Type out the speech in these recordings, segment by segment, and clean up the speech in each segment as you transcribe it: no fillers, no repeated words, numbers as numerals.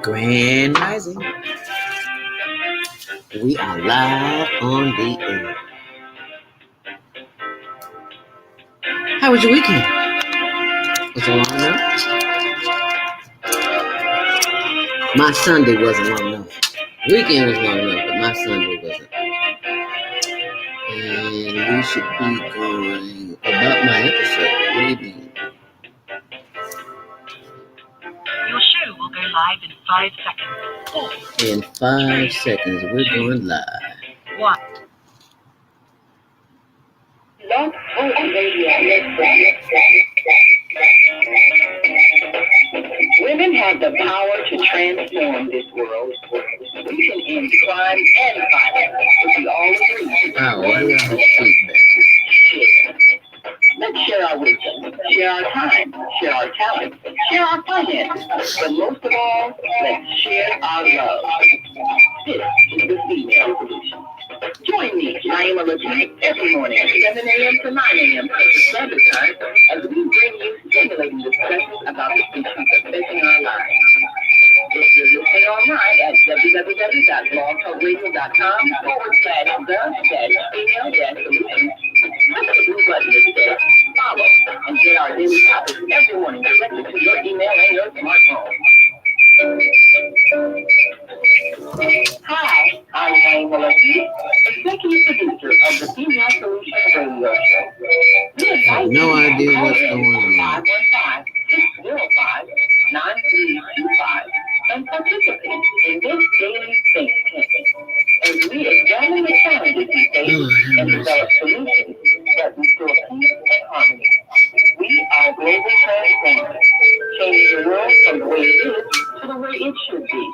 Grand Rising. We are live on the air. How was your weekend? Was it long enough? My Sunday wasn't long enough. Weekend was long enough, but my Sunday wasn't. And we should be going about my episode. What do you mean? Your show will go live in 5 seconds. In 5 seconds, we're going live. 1. Love Hope Radio. Women have the power to transform this world. We can end crime and violence if we all agree. Wow, why do I have feedback? Let's share our wisdom, share our time, share our talent, share our finances, but most of all, let's share our love. This is the female solution. Join me, Naima Latif, every morning at 7 a.m. to 9 a.m. Central Standard Time as we bring you stimulating discussions about the issues affecting our lives. If you're listening online at www.blogtalkradio.com/the-female-solution, click the blue button that says follow and get our daily topics every morning directly to your email and your smartphone. Hi, I'm Naima Latif, executive producer of the Female Solution Radio Show. I have no idea what's going on. 515-605-9325 and participate in this daily think tank as we examine the challenges we face and develop solutions that restore peace and harmony. We are global transformers, changing the world from the way it is to the way it should be.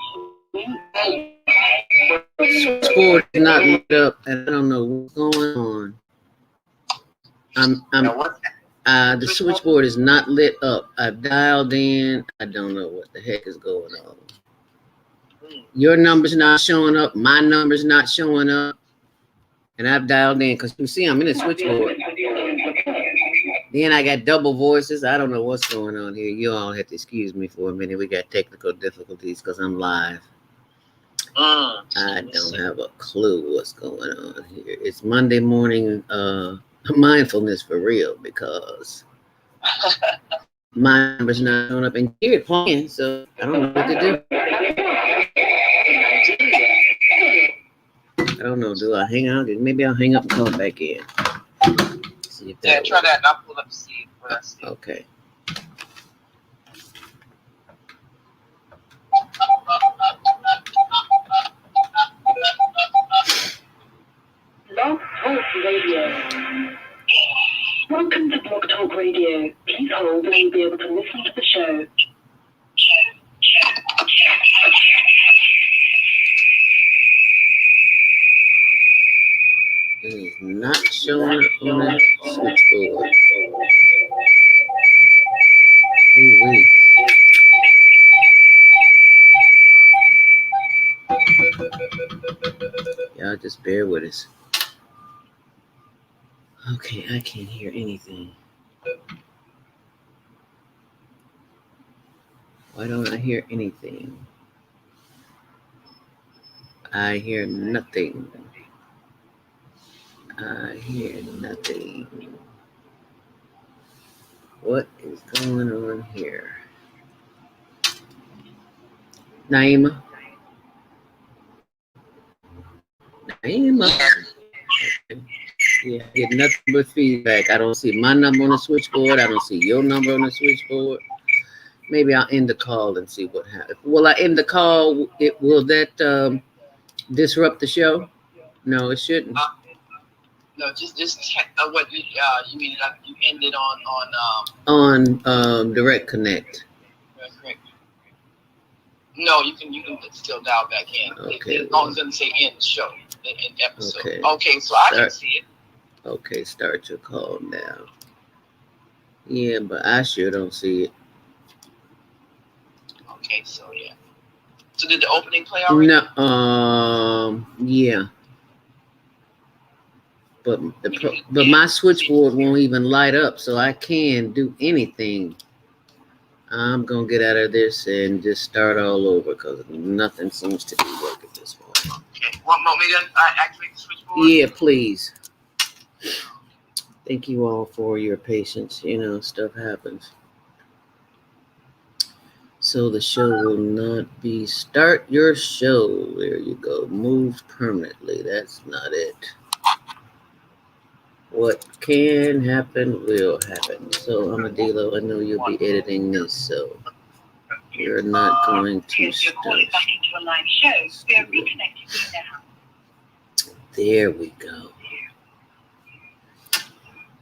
Switchboard is not lit up, and I don't know what's going on. The switchboard is not lit up. I've dialed in. I don't know what the heck is going on. Your number's not showing up. My number's not showing up. And I've dialed in because you see I'm in the switchboard. Then I got double voices. I don't know what's going on here. You all have to excuse me for a minute. We got technical difficulties because I'm live. I don't have a clue what's going on here. It's Monday morning mindfulness for real because my number's not showing up and you're playing, so I don't know what to do. I don't know. Do I hang out? Maybe I'll hang up and call back in. See if that try that and I'll pull up to see what I see. Okay. Blog Talk Radio. Welcome to Blog Talk Radio. Please hold and you'll be able to listen to the show. It is not showing up on that switchboard. Ooh-wee. Y'all just bear with us. Okay, I can't hear anything. Why don't I hear anything? I hear nothing. I hear nothing. What is going on here? Naima? Naima? Okay. Yeah, I get nothing but feedback. I don't see my number on the switchboard. I don't see your number on the switchboard. Maybe I'll end the call and see what happens. Will I end the call? Will that disrupt the show? No, it shouldn't. No, just check what you mean. You ended on Direct Connect. Correct. No, you can still dial back in. Okay, as long as it doesn't say end show, end episode. Okay, so I can see it. Okay, start your call now. Yeah, but I sure don't see it. Okay, so yeah. So did the opening play already? No, yeah. But my switchboard won't even light up, so I can't do anything. I'm going to get out of this and just start all over because nothing seems to be working this morning. Okay. Want me to activate the switchboard? Yeah, please. Thank you all for your patience. Stuff happens. So the show will not be start your show. There you go. Moved permanently. That's not it. What can happen will happen. So Amadilo, I know you'll be editing this, so you're not going to start. There we go.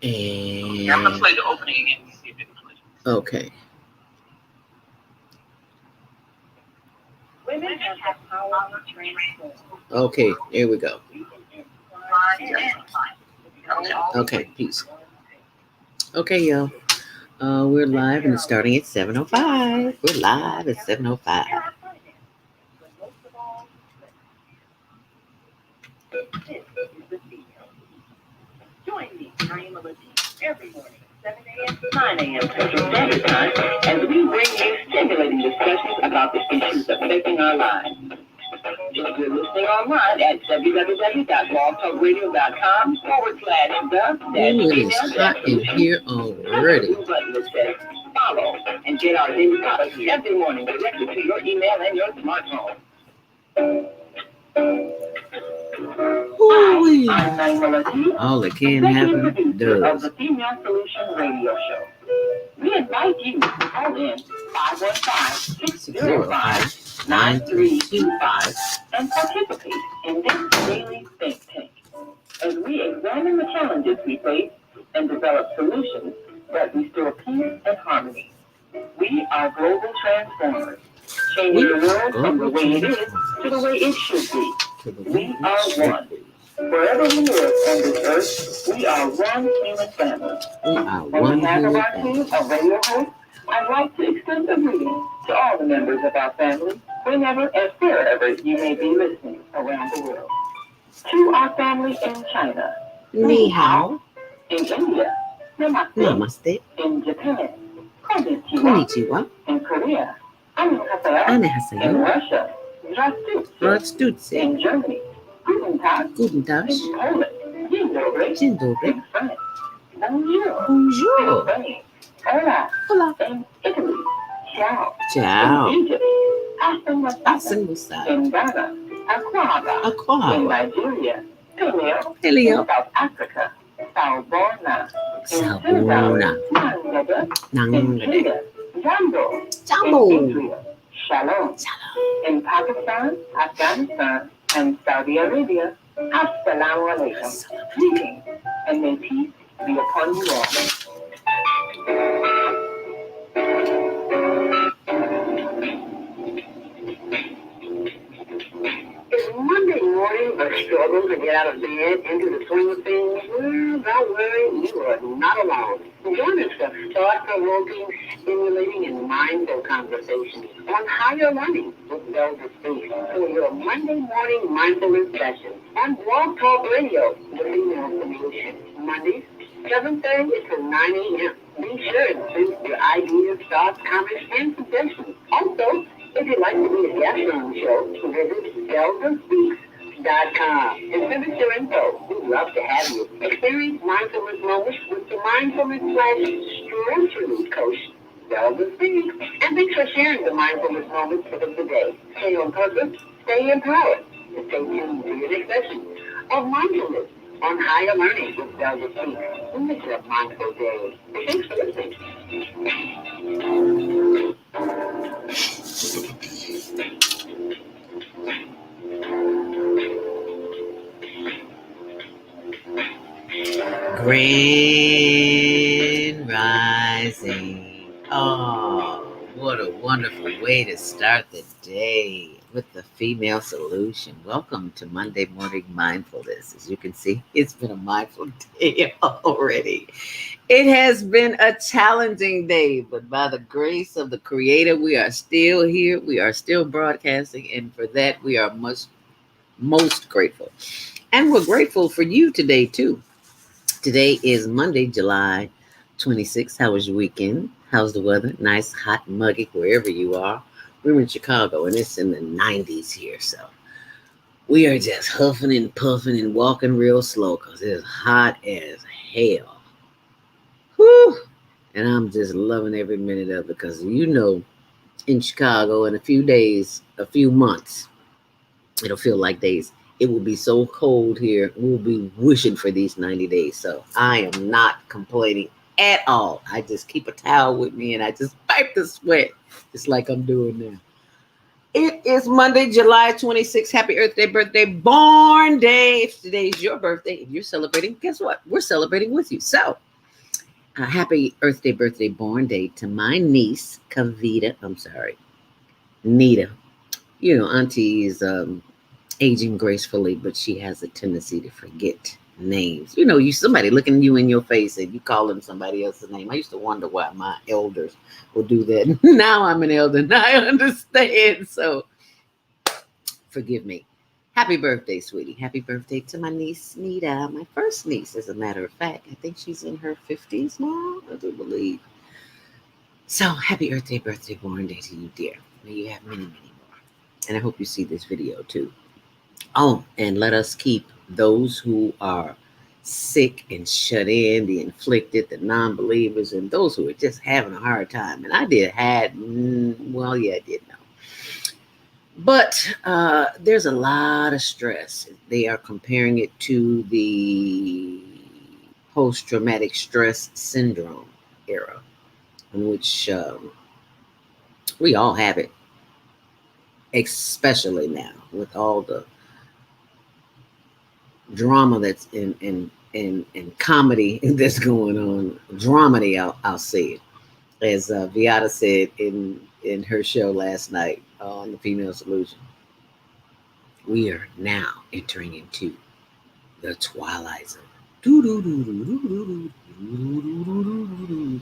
And I'm gonna play the opening again. See if it plays. Okay. Women have power to transform. Okay, here we go. Okay, peace. Okay, y'all. We're live and it's starting at 7:05. We're live at 7:05. Join me, Naima Latif, every morning, 7 a.m. to 9 a.m. Central Standard Time, as we bring you stimulating discussions about the issues affecting our lives. If you're listening online at www.blogtalkradio.com/the It is hot in here already. button that says follow and get our daily products every morning directly to your email and your smartphone. Ooh-wee. I'm Naima Latif, All that can executive happen producer of does. the Female Solution Radio Show. We invite you to call in 515-605-9325 and participate in this daily think tank as we examine the challenges we face and develop solutions that restore peace and harmony. We are global transformers, changing the world from the way it is to the way it should be. We are one. Wherever we live on this earth, we are one human family. We are On one behalf of human our family. team of radio hosts, I'd like to extend a greeting to all the members of our family, whenever and wherever you may be listening around the world. To our family in China, Ni hao. in India, namaste, Namaste. in Japan, konnichiwa, Konnichiwa. in Korea, annyeonghaseyo, in Annyeonghaseyo. Russia, zdravstvuyte, Rastutse. in Germany, guten Tag, Guten Tag. in Poland, dzień dobry, Dzień dobry. in France, bonjour, in Bonjour. Spain, hola, Hola. in Italy, ciao, Ciao. in Egypt, asamoah, Asamusa. in Ghana, akwaba, in Aqua. Nigeria, Peleo, Helio. in South Africa, Salbona, in Senegal, Sabuna. Nangada, in Nangade. Kenya, Jambo, Jambo. in Israel, Shalom, in Pakistan, Afghanistan, and Saudi Arabia, Assalamu alaikum, greetings, and may peace be upon you all. Is Monday morning a struggle to get out of bed into the swing of things? Well, don't worry, you are not alone. Join us for thought-provoking, stimulating, and mindful conversations on higher learning with Velvet Speak for your Monday morning mindfulness session on Blog Talk Radio, the Female Solution. Mondays, 7:30 to 9 a.m. Be sure to send your ideas, thoughts, comments, and suggestions. Also, if you'd like to be a guest on the show, visit SelvaSpeaks.com and send us your info. We'd love to have you. Experience mindfulness moments with the mindfulness/spirituality coach, Velva Speaks. And thanks for sharing the mindfulness moments of the day. Stay on purpose, stay empowered, and stay tuned to your next session of mindfulness on higher learning with Velva Speaks. Make it a mindful day. Thanks for listening. Grand Rising. Oh, what a wonderful way to start the day with the Female Solution. Welcome to Monday Morning Mindfulness. As you can see, it's been a mindful day already. It has been a challenging day, but by the grace of the Creator, we are still here. We are still broadcasting, and for that, we are most grateful. And we're grateful for you today, too. Today is Monday, July 26. How was your weekend? How's the weather? Nice, hot, muggy, wherever you are. We're in Chicago, and it's in the 90s here, so we are just huffing and puffing and walking real slow because it's hot as hell. Whew! And I'm just loving every minute of it because in Chicago in a few days, a few months, it'll feel like days. It will be so cold here. We'll be wishing for these 90 days. So I am not complaining at all. I just keep a towel with me and I just wipe the sweat, just like I'm doing now. It is Monday, July 26th. Happy Earth Day, birthday, born day. If today's your birthday, if you're celebrating, guess what? We're celebrating with you. So happy Earth Day, birthday, born day to my niece, Nita. Auntie is aging gracefully, but she has a tendency to forget names. Somebody looking you in your face and you calling somebody else's name. I used to wonder why my elders would do that. Now I'm an elder and I understand. So forgive me. Happy birthday, sweetie. Happy birthday to my niece, Nita. My first niece, as a matter of fact. I think she's in her 50s now, I do believe. So happy Earth Day, birthday, born day to you, dear. May you have many, many more. And I hope you see this video too. Oh, and let us keep those who are sick and shut in, the inflicted, the non-believers, and those who are just having a hard time. And I did know. But there's a lot of stress. They are comparing it to the post-traumatic stress syndrome era, in which we all have it, especially now with all the drama that's in comedy that's going on. Dramedy, I'll say it, as Viata said in her show last night on the Female Solution. We are now entering into the twilight zone. And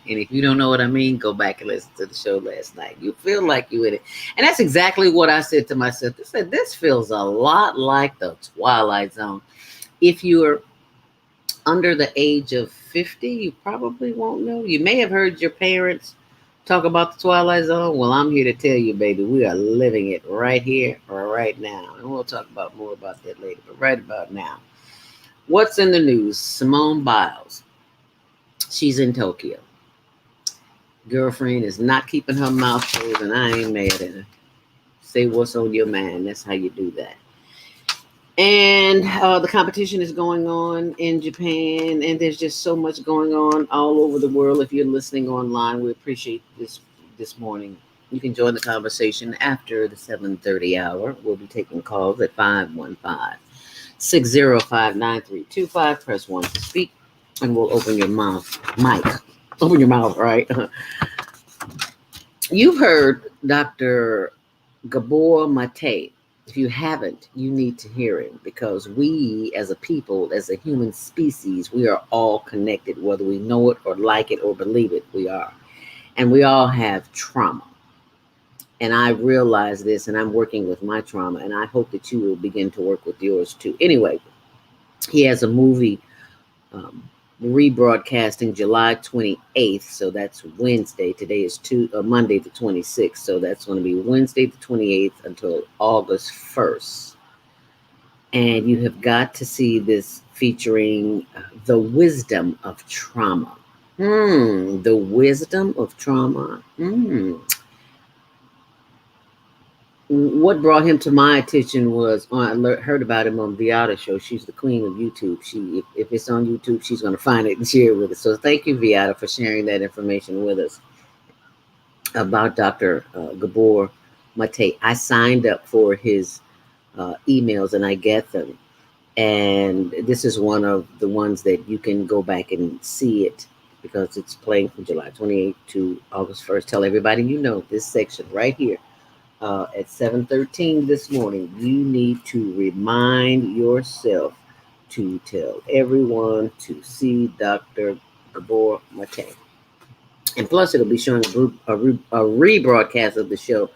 if you don't know what I mean, go back and listen to the show last night. You feel like you in it. And that's exactly what I said to myself. I said, this feels a lot like the Twilight Zone. If you're under the age of 50, you probably won't know. You may have heard your parents talk about the Twilight Zone. Well, I'm here to tell you, baby, we are living it right here or right now. And we'll talk about more about that later. But right about now, what's in the news? Simone Biles. She's in Tokyo. Girlfriend is not keeping her mouth closed, and I ain't mad at her. Say what's on your mind. That's how you do that. And the competition is going on in Japan, and there's just so much going on all over the world. If you're listening online, we appreciate this morning. You can join the conversation after the 7:30 hour. We'll be taking calls at 515-605-9325. Press 1 to speak, and we'll open your mic. Open your mouth, right? You've heard Dr. Gabor Mate. If you haven't, you need to hear him, because we as a people, as a human species, we are all connected, whether we know it or like it or believe it, we are. And we all have trauma. And I realize this, and I'm working with my trauma, and I hope that you will begin to work with yours too. Anyway, he has a movie rebroadcasting July 28th, so that's Wednesday. Today is Monday the 26th, so that's going to be Wednesday the 28th until August 1st. And you have got to see this, featuring the wisdom of trauma. The wisdom of trauma. What brought him to my attention was I heard about him on Viata show. She's the queen of YouTube. If it's on YouTube, she's going to find it and share it with us. So thank you, Viata, for sharing that information with us about Dr. Gabor Mate. I signed up for his emails and I get them. And this is one of the ones that you can go back and see it, because it's playing from July 28th to August 1st. Tell everybody you know this section right here. At 7:13 this morning, you need to remind yourself to tell everyone to see Dr. Gabor Mate. And plus, it'll be showing a rebroadcast of the show,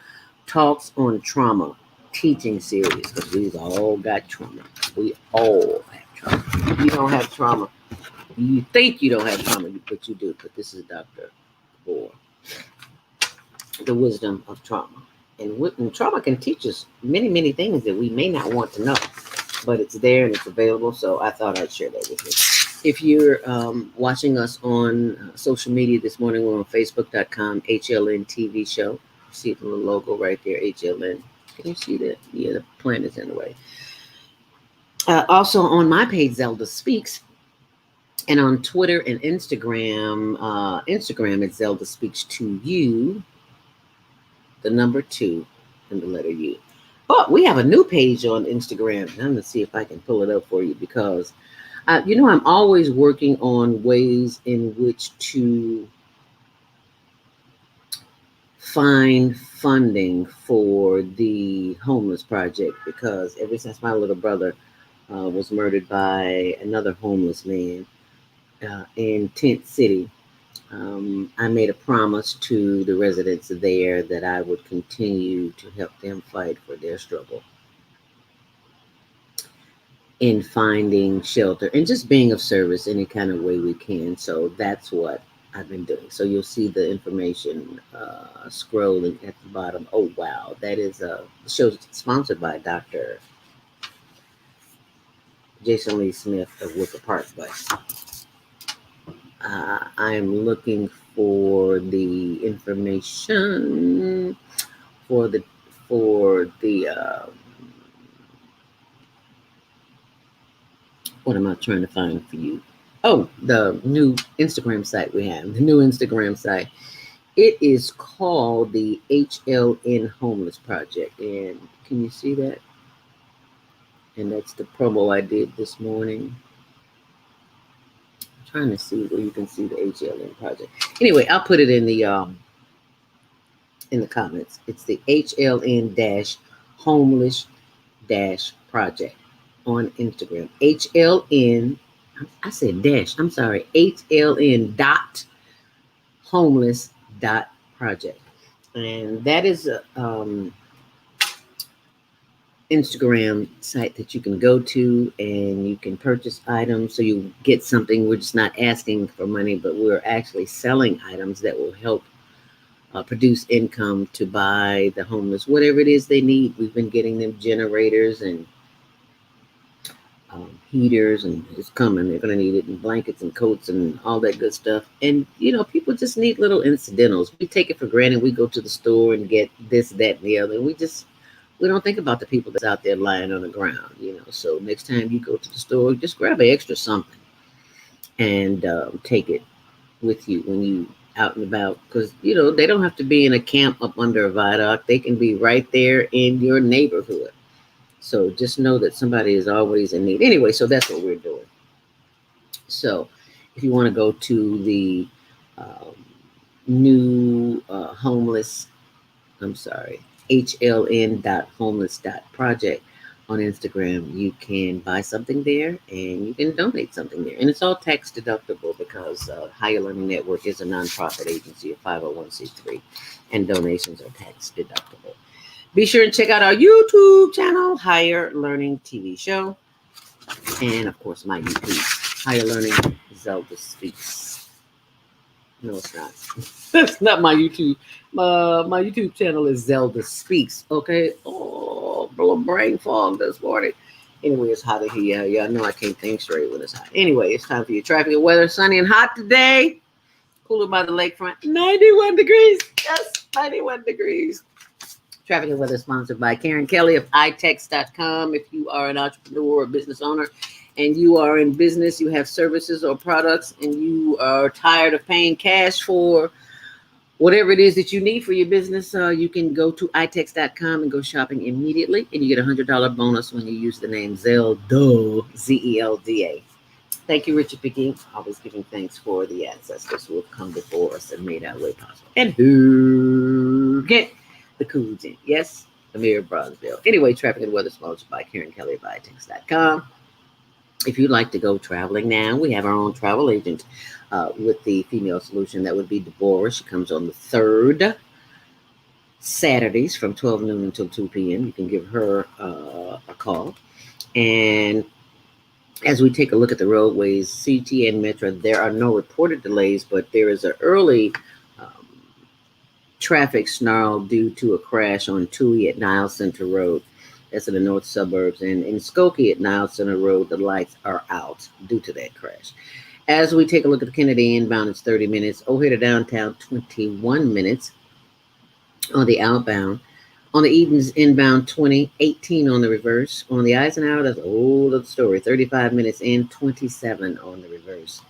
Talks on Trauma teaching series, because we've all got trauma. We all have trauma. If you don't have trauma, You think you don't have trauma, but you do. But this is Dr. for the wisdom of trauma. And trauma can teach us many, many things that we may not want to know, but it's there and it's available. So I thought I'd share that with you. If you're watching us on social media this morning, we're on Facebook.com, HLN TV show. You see the little logo right there, HLN. Can you see that? Yeah, the plant is in the way. Also on my page, Zelda Speaks. And on Twitter and Instagram, it's Zelda Speaks to You, the number 2, and the letter U. But we have a new page on Instagram. I'm going to see if I can pull it up for you because, I'm always working on ways in which to find funding for the homeless project, because ever since my little brother was murdered by another homeless man in Tent City, I made a promise to the residents there that I would continue to help them fight for their struggle in finding shelter and just being of service any kind of way we can. So that's what I've been doing. So you'll see the information scrolling at the bottom. Oh, wow. That is a show sponsored by Dr. Jason Lee Smith of Wicker Park. But I am looking for the information for the what am I trying to find for you? Oh, the new Instagram site we have. The new Instagram site. It is called the HLN Homeless Project. And can you see that? And that's the promo I did this morning. I'm trying to see where you can see the HLN project. Anyway, I'll put it in the comments. It's the HLN-homeless-project on Instagram. HLN, I said dash, I'm sorry, HLN.homeless.project. And that is a Instagram site that you can go to and you can purchase items so you get something. We're just not asking for money, but we're actually selling items that will help produce income to buy the homeless whatever it is they need. We've been getting them generators and heaters, and it's coming. They're going to need it, and blankets and coats and all that good stuff. And people just need little incidentals. We take it for granted. We go to the store and get this, that, and the other. We don't think about the people that's out there lying on the ground. So next time you go to the store, just grab an extra something and take it with you when you out and about, because they don't have to be in a camp up under a viaduct. They can be right there in your neighborhood. So just know that somebody is always in need. Anyway, so that's what we're doing. So if you want to go to the new HLN.homeless.project on Instagram, you can buy something there and you can donate something there. And it's all tax deductible because Higher Learning Network is a nonprofit agency, a 501c3, and donations are tax deductible. Be sure and check out our YouTube channel, Higher Learning TV Show. And, of course, my YouTube, Higher Learning Zelda Speaks. No, it's not. That's not my YouTube. My YouTube channel is Zelda Speaks, okay? Oh, a little brain fog this morning. Anyway, it's hot in here. Y'all know I can't think straight when it's hot. Anyway, it's time for your traffic and weather. Sunny and hot today. Cooler by the lakefront. 91 degrees. Yes, 91 degrees. Traffic and weather sponsored by Karen Kelly of itex.com. If you are an entrepreneur or business owner and you are in business, you have services or products, and you are tired of paying cash for whatever it is that you need for your business, you can go to itex.com and go shopping immediately, and you get a $100 bonus when you use the name Zelda, Z-E-L-D-A. Thank you, Richard Pickey. Always giving thanks for the ancestors who have come before us and made our way possible. And who get the cool in? Yes, Amir Bronzeville. Anyway, traffic and weather sponsored by Karen Kelly of itex.com. If you'd like to go traveling now, we have our own travel agent with the female solution. That would be Deborah. She comes on the 3rd Saturdays from 12 noon until 2 p.m. You can give her a call. And As we take a look at the roadways, CT and Metro, there are no reported delays, but there is an early um, traffic snarl due to a crash on Tui at Niles Center Road. That's in the north suburbs. And in Skokie at Niles Center Road, the lights are out due to that crash. As we take a look at the Kennedy inbound, it's 30 minutes. O'Hare to downtown, 21 minutes on the outbound. On the Edens inbound, 20, 18 on the reverse. On the Eisenhower, that's a whole other story. 35 minutes in, 27 on the reverse.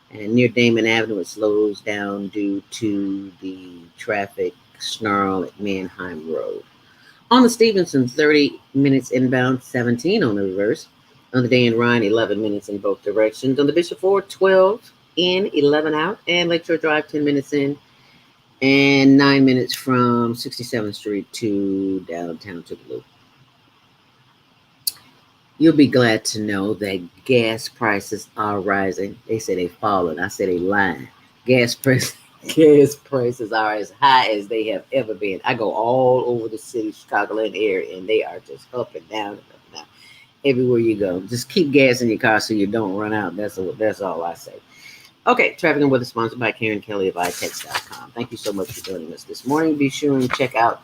And near Damon Avenue, it slows down due to the traffic snarl at Manheim Road. On the Stevenson, 30 minutes inbound, 17 on the reverse. On the day in Ryan, 11 minutes in both directions. On the Bishop Ford, 12 in, 11 out. And Lakeshore Drive, 10 minutes in and 9 minutes from 67th Street to downtown to the Loop. You'll be glad to know that gas prices are rising. They say they falling. I say they lying. Gas prices, gas prices are as high as they have ever been. I go all over the city, Chicagoland area, and they are just up and down and up and down. Everywhere you go, just keep gas in your car so you don't run out. That's all I say. Okay, Traffic and Weather sponsored by Karen Kelly of iTex.com. Thank you so much for joining us this morning. Be sure and check out,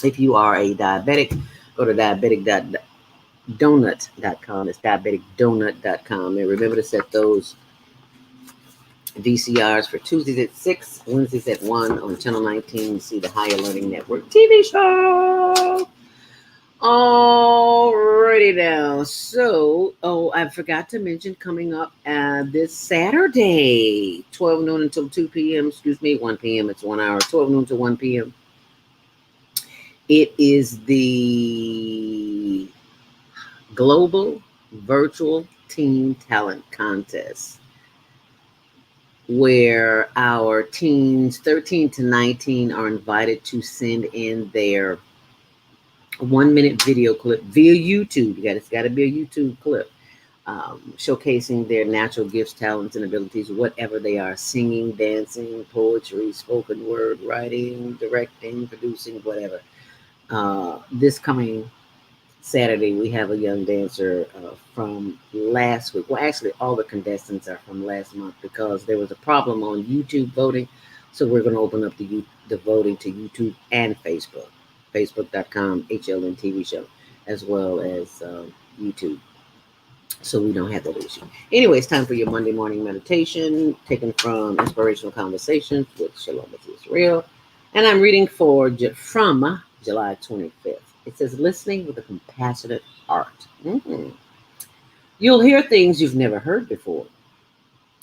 if you are a diabetic, go to diabetic.donut.com. It's diabeticdonut.com. And remember to set those VCRs for Tuesdays at 6, Wednesdays at 1 on Channel 19 to see the Higher Learning Network TV show. Alrighty now. So, I forgot to mention coming up this Saturday, 12 noon until 2 p.m. 1 p.m. It's 1 hour, 12 noon to 1 p.m. It is the Global Virtual Teen Talent Contest, where our teens 13 to 19 are invited to send in their 1-minute video clip via YouTube. It's got to be a YouTube clip, showcasing their natural gifts, talents, and abilities, whatever they are: singing, dancing, poetry, spoken word, writing, directing, producing, whatever. This coming Saturday, we have a young dancer from last week. Well, actually, all the contestants are from last month because there was a problem on YouTube voting. So we're going to open up the voting to YouTube and Facebook. Facebook.com, HLN TV show, as well as YouTube. So we don't have that issue. Anyway, it's time for your Monday morning meditation, taken from Inspirational Conversations with Shalom with Israel. And I'm reading from July 25th. It says, listening with a compassionate heart. You'll hear things you've never heard before.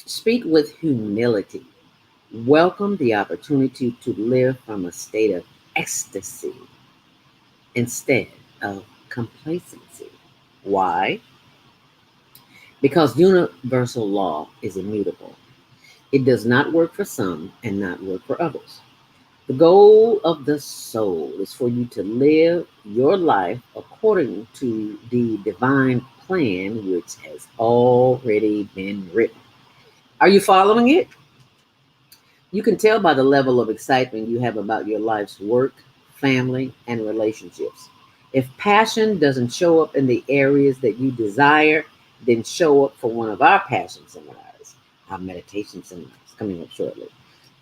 Speak with humility. Welcome the opportunity to live from a state of ecstasy instead of complacency. Why? Because universal law is immutable. It does not work for some and not work for others. The goal of the soul is for you to live your life according to the divine plan which has already been written. Are you following it? You can tell by the level of excitement you have about your life's work, family, and relationships. If passion doesn't show up in the areas that you desire, then show up for one of our passion seminars, our meditation seminars coming up shortly.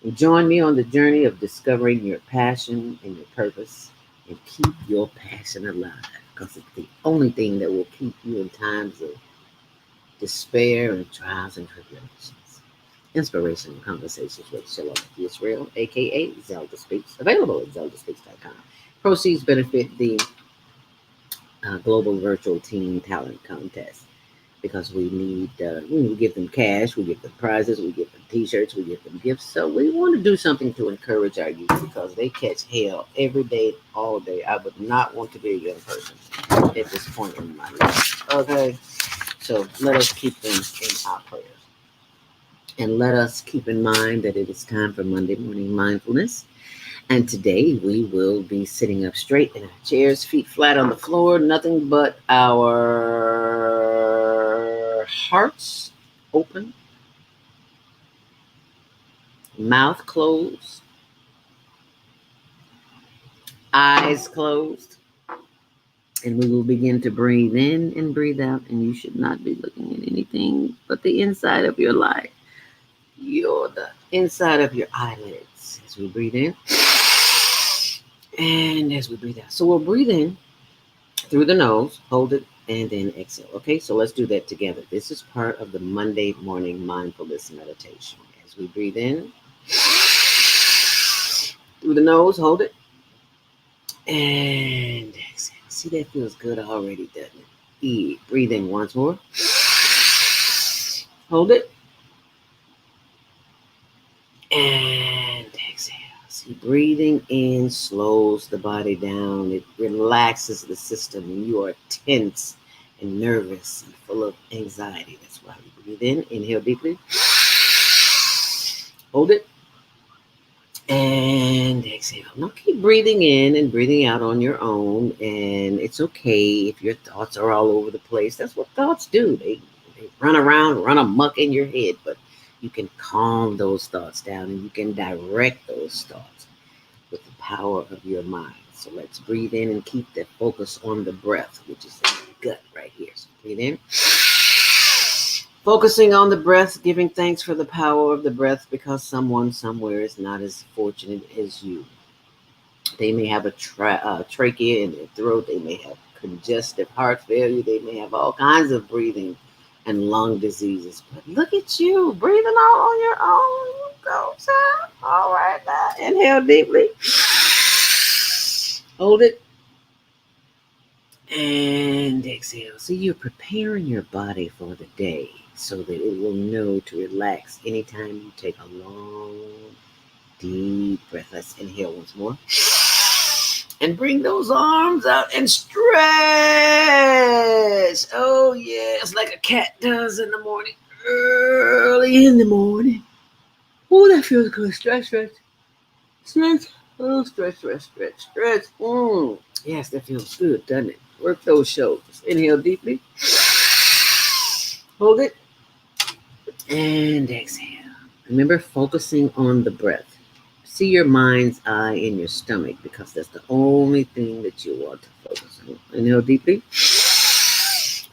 And join me on the journey of discovering your passion and your purpose, and keep your passion alive, because it's the only thing that will keep you in times of despair and trials and tribulations. Inspirational Conversations with Shalom Israel, aka Zelda Speaks, available at zeldaspeaks.com. Proceeds benefit the Global Virtual Teen Talent Contest, because we need we give them cash, we give them prizes, we give them t-shirts, we give them gifts. So we want to do something to encourage our youth, because they catch hell every day, all day. I would not want to be a young person at this point in my life. Okay, so let us keep them in our prayers. And let us keep in mind that it is time for Monday Morning Mindfulness. And today we will be sitting up straight in our chairs, feet flat on the floor, nothing but our hearts open, mouth closed, eyes closed, And we will begin to breathe in and breathe out. And you should not be looking at anything but the inside of your life. You're the inside of your eyelids as we breathe in and as we breathe out. So we'll breathe in through the nose, hold it, and then exhale. Okay, so let's do that together. This is part of the Monday morning mindfulness meditation. As we breathe in through the nose, hold it, and exhale. See, that feels good already, doesn't it? Breathe in once more. Hold it. And exhale. See, breathing in slows the body down. It relaxes the system. And you are tense and nervous and full of anxiety. That's why we breathe in. Inhale deeply. Hold it. And exhale. Now keep breathing in and breathing out on your own. And it's okay if your thoughts are all over the place. That's what thoughts do. They run around, run amok in your head. But you can calm those thoughts down and you can direct those thoughts with the power of your mind. So let's breathe in and keep that focus on the breath, which is in the gut right here. So breathe in. Focusing on the breath, giving thanks for the power of the breath because someone somewhere is not as fortunate as you. They may have a trachea in their throat. They may have congestive heart failure. They may have all kinds of breathing and lung diseases. But look at you, breathing all on your own. Go, Sam. All right, now. Inhale deeply. Hold it. And exhale. So you're preparing your body for the day so that it will know to relax anytime you take a long, deep breath. Let's inhale once more. And bring those arms out and stretch. Oh, yes, like a cat does in the morning. Early in the morning. Oh, that feels good. Stretch, stretch. Stretch. Oh, stretch, stretch, stretch, stretch. Yes, that feels good, doesn't it? Work those shoulders. Inhale deeply. Hold it. And exhale. Remember focusing on the breath. See your mind's eye in your stomach because that's the only thing that you want to focus on. Inhale deeply.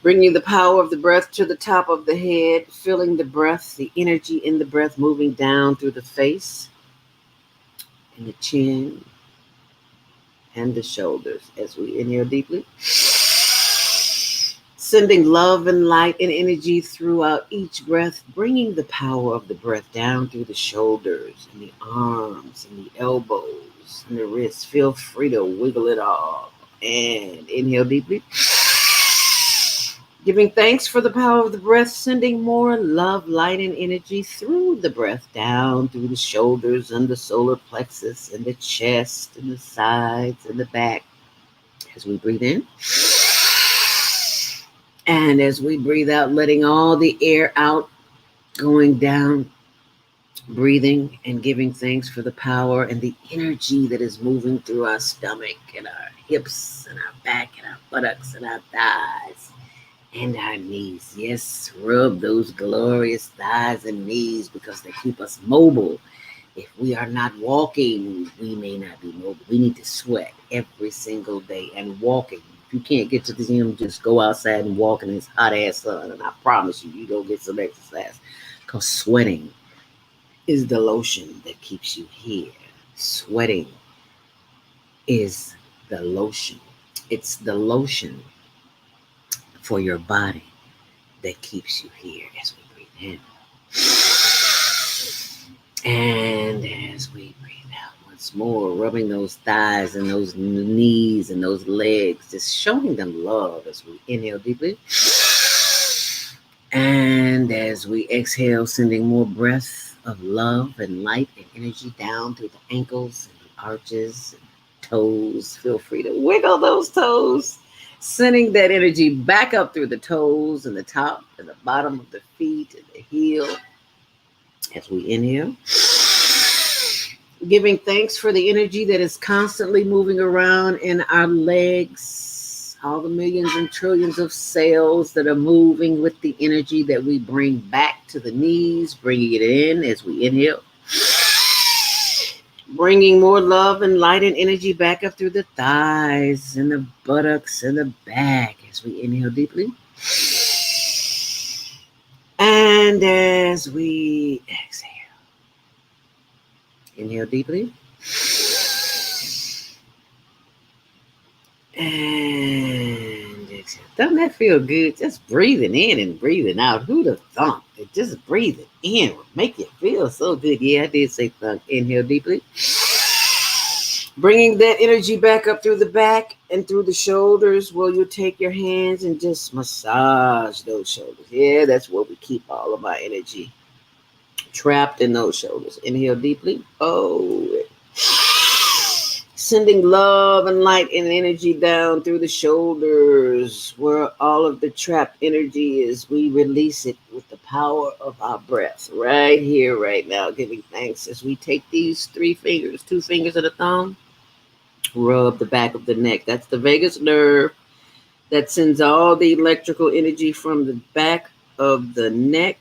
Bringing the power of the breath to the top of the head, feeling the breath, the energy in the breath moving down through the face and the chin and the shoulders as we inhale deeply. Sending love and light and energy throughout each breath, bringing the power of the breath down through the shoulders and the arms and the elbows and the wrists. Feel free to wiggle it all. And inhale deeply. Giving thanks for the power of the breath, sending more love, light, and energy through the breath, down through the shoulders and the solar plexus and the chest and the sides and the back as we breathe in. And as we breathe out, letting all the air out, going down, breathing and giving thanks for the power and the energy that is moving through our stomach and our hips and our back and our buttocks and our thighs and our knees. Yes, rub those glorious thighs and knees because they keep us mobile. If we are not walking, we may not be mobile. We need to sweat every single day and walking. If you can't get to the gym, just go outside and walk in this hot ass sun. And I promise you, you go get some exercise. Because sweating is the lotion that keeps you here. Sweating is the lotion. It's the lotion for your body that keeps you here as we breathe in. And as we breathe out once more, rubbing those thighs and those knees and those legs, just showing them love as we inhale deeply. And as we exhale, sending more breath of love and light and energy down through the ankles and the arches and toes. Feel free to wiggle those toes, sending that energy back up through the toes and the top and the bottom of the feet and the heel as we inhale. Giving thanks for the energy that is constantly moving around in our legs, all the millions and trillions of cells that are moving with the energy that we bring back to the knees, bringing it in as we inhale. Bringing more love and light and energy back up through the thighs and the buttocks and the back as we inhale deeply. And as we exhale, inhale deeply. And exhale. Doesn't that feel good? Just breathing in and breathing out. Who'd have thought that just breathing in would make you feel so good? Yeah, I did say thunk. Inhale deeply. Bringing that energy back up through the back and through the shoulders. Well, you take your hands and just massage those shoulders. Yeah, that's where we keep all of our energy trapped in those shoulders. Inhale deeply. Oh, sending love and light and energy down through the shoulders where all of the trapped energy is. We release it with the power of our breath right here, right now, giving thanks as we take these 3 fingers, 2 fingers of the thumb, rub the back of the neck. That's the vagus nerve that sends all the electrical energy from the back of the neck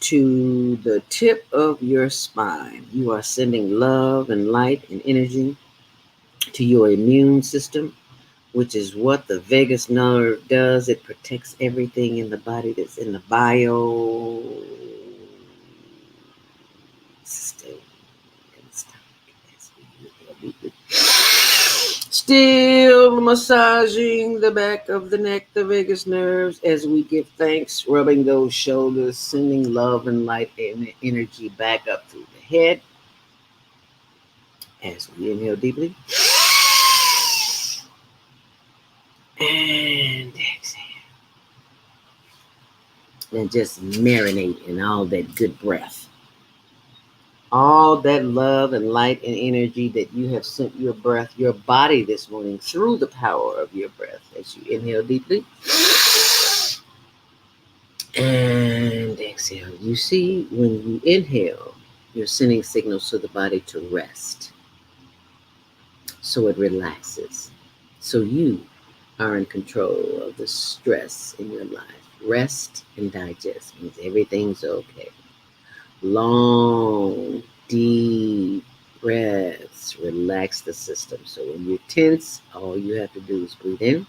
to the tip of your spine. You are sending love and light and energy to your immune system, which is what the vagus nerve does. It protects everything in the body that's in the bio system. Still massaging the back of the neck, the vagus nerves, as we give thanks, rubbing those shoulders, sending love and light and energy back up through the head. As we inhale deeply. And exhale. And just marinate in all that good breath. All that love and light and energy that you have sent your breath, your body this morning through the power of your breath. As you inhale deeply. And exhale. You see, when you inhale, you're sending signals to the body to rest. So it relaxes. So you are in control of the stress in your life. Rest and digest means everything's okay. Long, deep breaths relax the system. So when you're tense, all you have to do is breathe in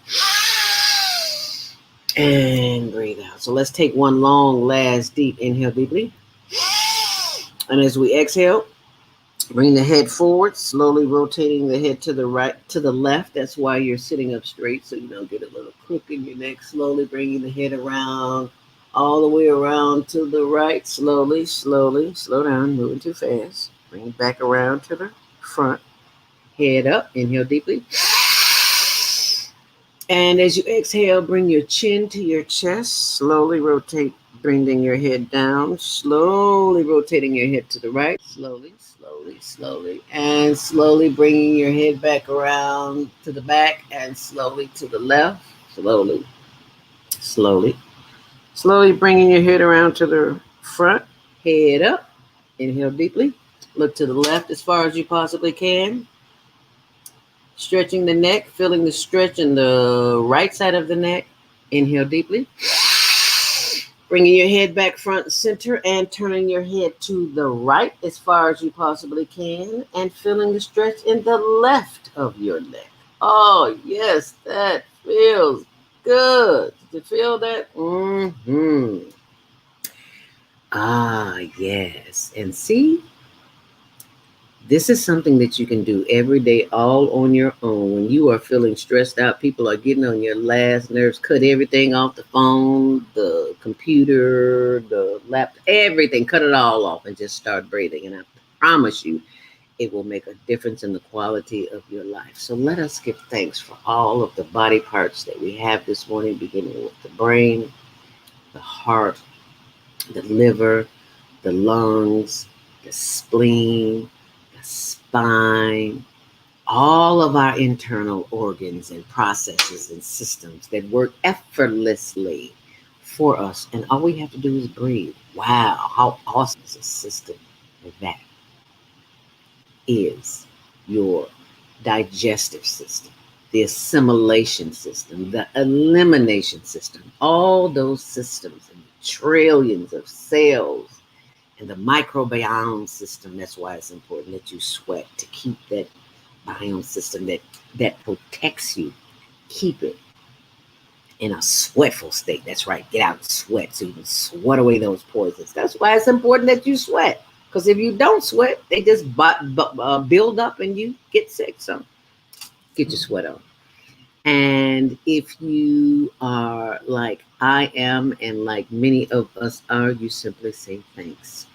and breathe out. So let's take one long, last, deep inhale deeply. And as we exhale, bring the head forward, slowly rotating the head to the right, to the left. That's why you're sitting up straight, so you don't get a little crook in your neck. Slowly bringing the head around, all the way around to the right. Slowly, slowly, slow down, moving too fast. Bring it back around to the front. Head up, inhale deeply. And as you exhale, bring your chin to your chest. Slowly rotate, bringing your head down. Slowly rotating your head to the right. Slowly, slowly, slowly. And slowly bringing your head back around to the back and slowly to the left. Slowly, slowly. Slowly bringing your head around to the front. Head up. Inhale deeply. Look to the left as far as you possibly can. Stretching the neck, feeling the stretch in the right side of the neck. Inhale deeply. Bringing your head back front and center and turning your head to the right as far as you possibly can and feeling the stretch in the left of your neck. Oh, yes, that feels good. Did you feel that? Mm-hmm. Ah, yes. And see? This is something that you can do every day, all on your own. When you are feeling stressed out, people are getting on your last nerves. Cut everything off, the phone, the computer, the laptop, everything. Cut it all off and just start breathing. And I promise you, it will make a difference in the quality of your life. So let us give thanks for all of the body parts that we have this morning, beginning with the brain, the heart, the liver, the lungs, the spleen, spine, all of our internal organs and processes and systems that work effortlessly for us. And all we have to do is breathe. Wow, how awesome is a system that is your digestive system, the assimilation system, the elimination system, all those systems and trillions of cells And the microbiome system, that's why it's important that you sweat, to keep that biome system that protects you. Keep it in a sweatful state. That's right. Get out and sweat so you can sweat away those poisons. That's why it's important that you sweat. Because if you don't sweat, they just build up and you get sick. So get your sweat on. And if you are like I am, and like many of us are, you simply say thanks.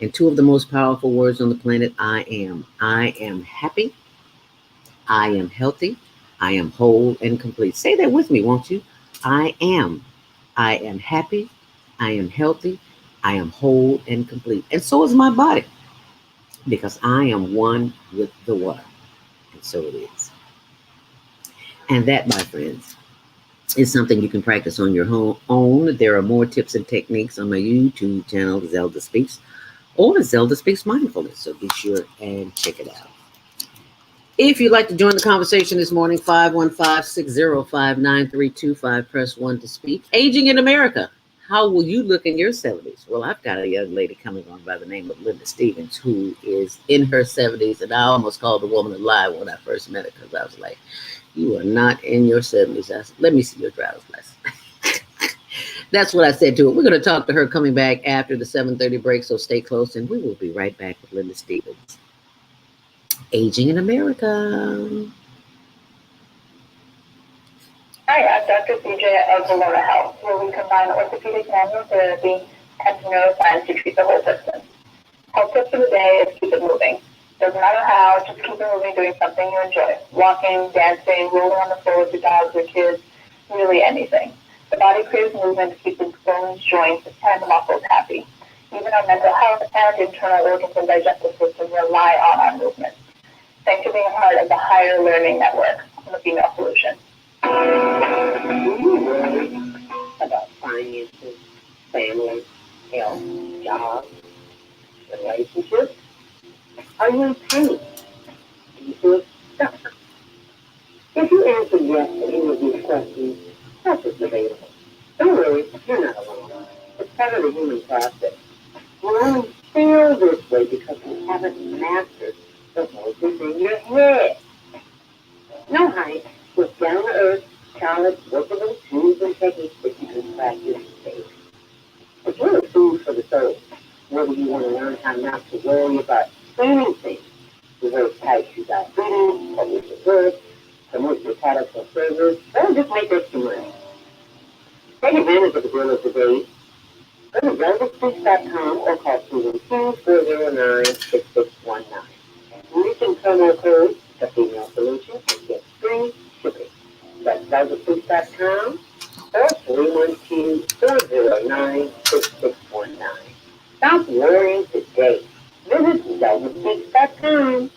And two of the most powerful words on the planet, I am. I am happy. I am healthy. I am whole and complete. Say that with me, won't you? I am. I am happy. I am healthy. I am whole and complete. And so is my body, because I am one with the water. And so it is. And that, my friends, is something you can practice on your own. There are more tips and techniques on my YouTube channel, Zelda Speaks, or Zelda Speaks Mindfulness. So be sure and check it out. If you'd like to join the conversation this morning, 515-605-9325, press 1 to speak. Aging in America. How will you look in your 70s? Well, I've got a young lady coming on by the name of Linda Stevens, who is in her 70s, and I almost called the woman a lie when I first met her, because I was like, you are not in your 70s. I said, let me see your driver's license. That's what I said to her. We're going to talk to her coming back after the 7:30 break, so stay close, and we will be right back with Linda Stevens. Aging in America. Hi, I'm Dr. CJ of Valona Health, where we combine orthopedic manual therapy and neuroscience to treat the whole system. Health tip for the day is keep it moving. Doesn't matter how, just keep it moving, doing something you enjoy. Walking, dancing, rolling on the floor with your dogs or kids, really anything. The body craves movement to keep its bones, joints, and muscles happy. Even our mental health and internal organs and digestive system rely on our movement. Thanks for being a part of the Higher Learning Network on the Female Solution. Do you worry about finances, family, health, jobs, relationships? Are you in pain? Do you feel stuck? If you answer yes to any of these questions, help is available. Don't worry, you're not alone. It's part of the human process. You only feel this way because you haven't mastered the voices in your head. No, honey, with down-to-earth, solid, workable tools and techniques that you can practice daily. It's really food for the soul. Whether you want to learn how not to worry about anything, reverse type 2 diabetes, publish your work, promote your products or service, or just make extra money. Take advantage of the deal of the day. Go to zeldaSpeaks.com or call 212-409-6619. Using promo code The Female Solution and get free shipping. That's zeldaSpeaks.com or 312-409-6619. Stop worrying today. Visit zeldaSpeaks.com.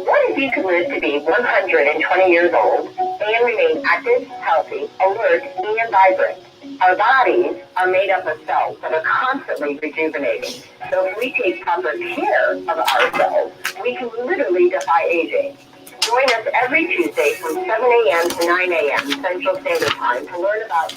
What if you could live to be 120 years old and remain active, healthy, alert, and vibrant? Our bodies are made up of cells that are constantly rejuvenating. So if we take proper care of ourselves, we can literally defy aging. Join us every Tuesday from 7 a.m. to 9 a.m. Central Standard Time to learn about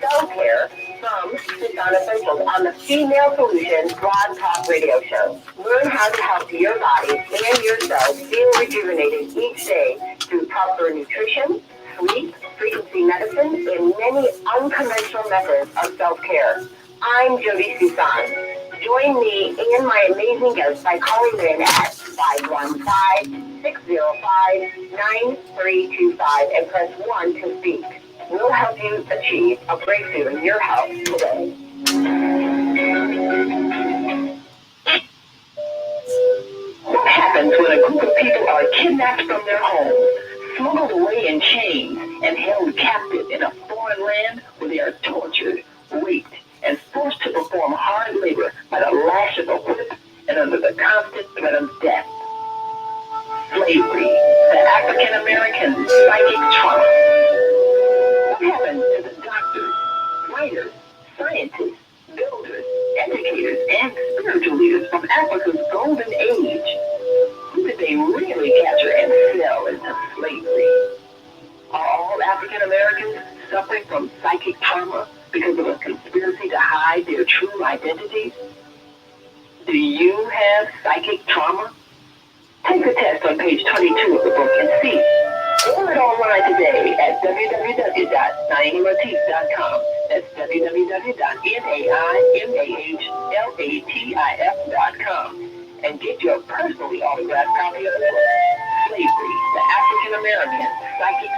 self-care from Susan Essentials on the Female Solution Blog Talk Radio Show. Learn how to help your body and yourself feel rejuvenated each day through proper nutrition, sleep, frequency medicine, and many unconventional methods of self-care. I'm Jody Susan. Join me and my amazing guests by calling in at 515-605-9325 and press 1 to speak. We'll help you achieve a breakthrough in your health today. What happens when a group of people are kidnapped from their homes, smuggled away in chains, and held captive in a foreign land where they are tortured, raped, and forced to perform hard labor by the lash of a whip and under the constant threat of death? Slavery, the African American psychic trauma. What happens to the doctors, writers, scientists, builders, educators, and spiritual leaders from Africa's golden age? Who did they really capture and sell into slavery? Are all African Americans suffering from psychic trauma because of a conspiracy to hide their true identities? Do you have psychic trauma? Take the test on page 22 of the book and see. Order it online today at www.naimalatif.com. That's www.naimalatif.com. And get your personally autographed copy of the book, Slavery, the African American Psychic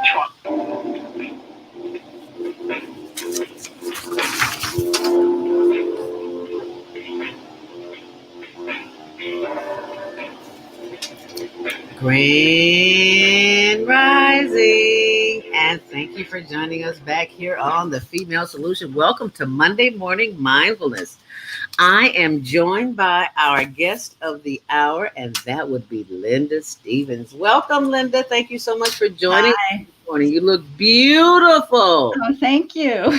Grand Rising, and thank you for joining us back here on the Female Solution. Welcome to Monday Morning Mindfulness. I am joined by our guest of the hour, and that would be Linda Stevens. Welcome, Linda. Thank you so much for joining us this morning. You look beautiful. Oh, thank you.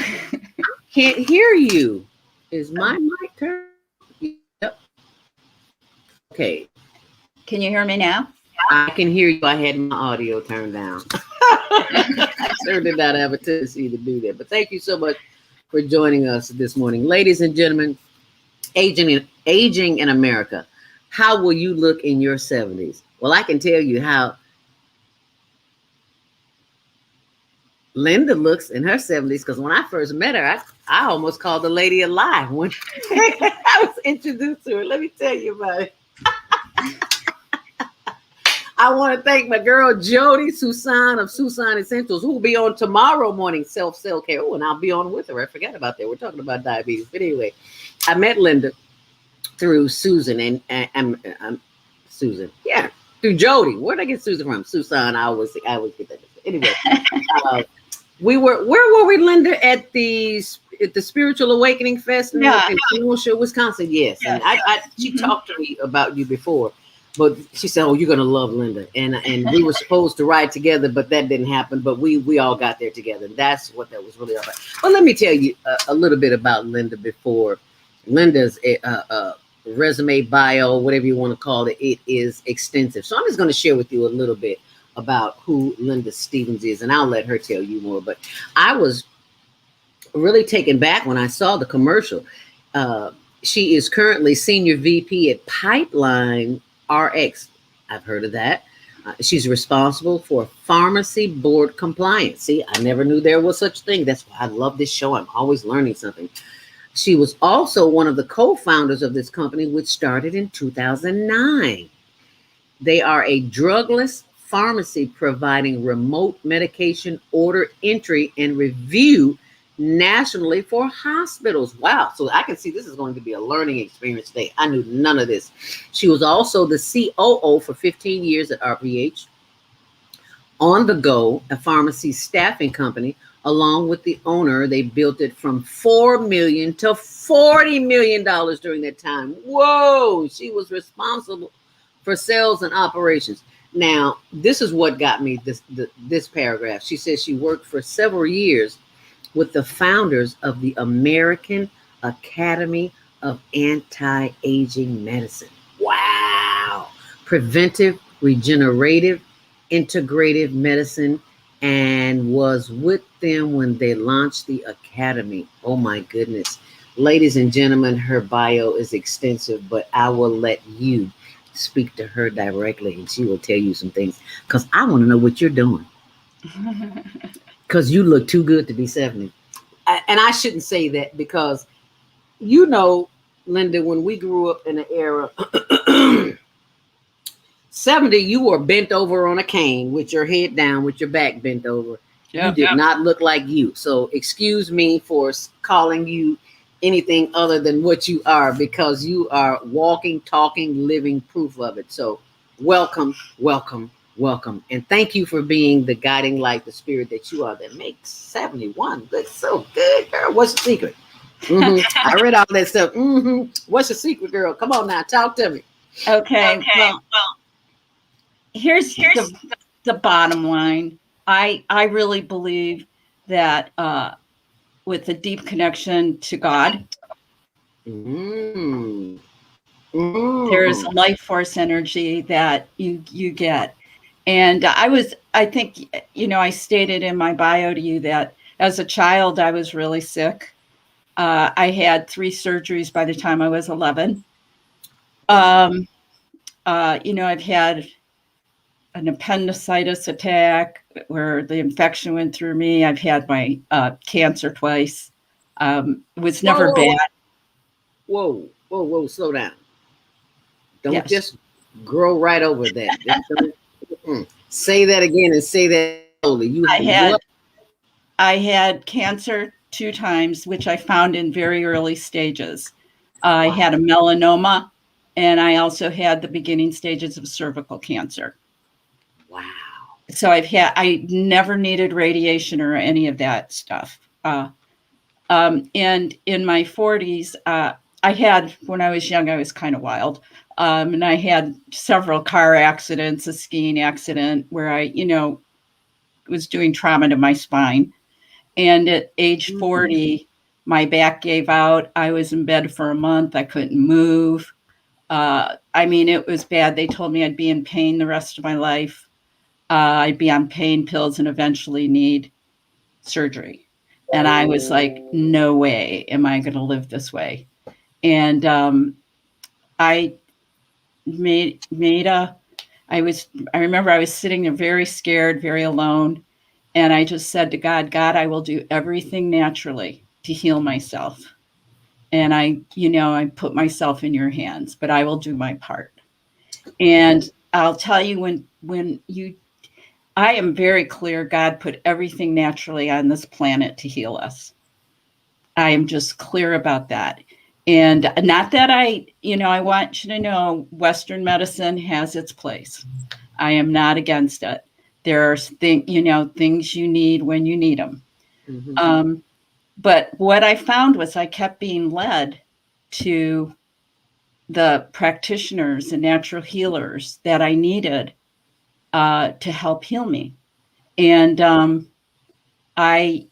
Can't hear you. Is my mic turned? Yep. Okay. Can you hear me now? I can hear you. I had my audio turned down. I sure did not have a tendency to do that. But thank you so much for joining us this morning. Ladies and gentlemen, aging in America. How will you look in your 70s? Well, I can tell you how Linda looks in her 70s, because when I first met her, I almost called the lady a lie when I was introduced to her. Let me tell you about it. I want to thank my girl Jody Susan of Susan Essentials, who will be on tomorrow morning, self-care. Oh, and I'll be on with her. I forgot about that. We're talking about diabetes. But anyway, I met Linda through Susan and Susan. Yeah, through Jody. Where did I get Susan from? Susan. I always get that. Anyway, where were we, Linda? At the Spiritual Awakening Festival in Kenosha, Wisconsin. Yes. And she talked to me about you before. But she said, "Oh, you're gonna love Linda," and we were supposed to ride together, but that didn't happen. But we all got there together, and that's what that was really all about. Well, let me tell you a little bit about Linda before Linda's resume, bio, whatever you want to call it. It is extensive, so I'm just going to share with you a little bit about who Linda Stevens is, and I'll let her tell you more. But I was really taken back when I saw the commercial. She is currently Senior VP at Pipeline RX. I've heard of that. She's responsible for pharmacy board compliance. See, I never knew there was such a thing. That's why I love this show. I'm always learning something. She was also one of the co-founders of this company, which started in 2009. They are a drugless pharmacy providing remote medication order entry and review nationally for hospitals. Wow. So I can see this is going to be a learning experience today. I knew none of this. She was also the COO for 15 years at RPH. On the Go, a pharmacy staffing company, along with the owner, they built it from $4 million to $40 million during that time. Whoa. She was responsible for sales and operations. Now, this is what got me this paragraph. She says she worked for several years with the founders of the American Academy of Anti-Aging Medicine. Wow. Preventive, regenerative, integrative medicine, and was with them when they launched the Academy. Oh my goodness. Ladies and gentlemen, her bio is extensive, but I will let you speak to her directly and she will tell you some things, because I want to know what you're doing. Because you look too good to be 70. And I shouldn't say that, because, you know, Linda, when we grew up in the era, 70, you were bent over on a cane with your head down, with your back bent over. You did not look like you. So excuse me for calling you anything other than what you are, because you are walking, talking, living proof of it. So welcome, welcome. Welcome. And thank you for being the guiding light, the spirit that you are, that makes 71 look so good, girl. What's the secret? I read all that stuff. What's the secret, girl? Come on now, talk to me. Okay. Well, here's the bottom line. I really believe that with a deep connection to God, there's a life force energy that you get. And I think, you know, I stated in my bio to you that as a child, I was really sick. I had 3 surgeries by the time I was 11. I've had an appendicitis attack where the infection went through me. I've had my cancer twice. It was never bad. Whoa, slow down. Don't Yes. just grow right over that. Say that again and say that slowly. I had cancer 2 times, which I found in very early stages. I had a melanoma, and I also had the beginning stages of cervical cancer. Wow. So I never needed radiation or any of that stuff. And in my 40s, when I was young, I was kind of wild. And I had several car accidents, a skiing accident where I, was doing trauma to my spine. And at age 40, my back gave out. I was in bed for a month. I couldn't move. It was bad. They told me I'd be in pain the rest of my life. I'd be on pain pills and eventually need surgery. And I was like, no way am I going to live this way. And I remember I was sitting there very scared, very alone. And I just said to God, I will do everything naturally to heal myself. And I put myself in your hands, but I will do my part. And I'll tell you, I am very clear God put everything naturally on this planet to heal us. I am just clear about that. And not that I want you to know Western medicine has its place. I am not against it. There are things you need when you need them. Mm-hmm. But what I found was I kept being led to the practitioners and natural healers that I needed to help heal me. And I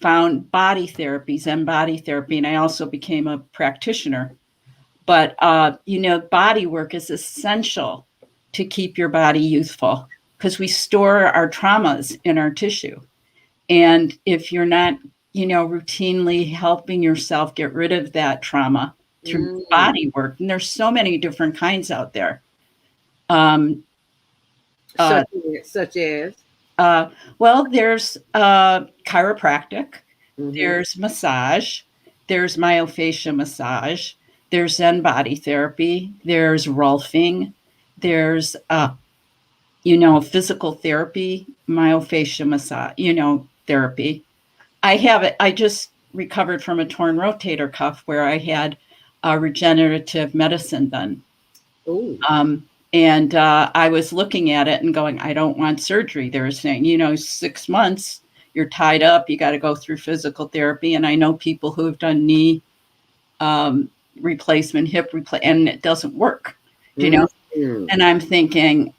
found body therapies and body therapy, and I also became a practitioner. But, body work is essential to keep your body youthful because we store our traumas in our tissue. And if you're not, routinely helping yourself get rid of that trauma through body work, and there's so many different kinds out there. Such as? There's chiropractic, there's massage, there's myofascial massage, there's Zen body therapy, there's Rolfing, there's physical therapy, myofascial massage, therapy. I just recovered from a torn rotator cuff where I had regenerative medicine done. And I was looking at it and going, I don't want surgery. They were saying, 6 months, you're tied up. You got to go through physical therapy. And I know people who have done knee replacement, hip replacement, and it doesn't work, And I'm thinking,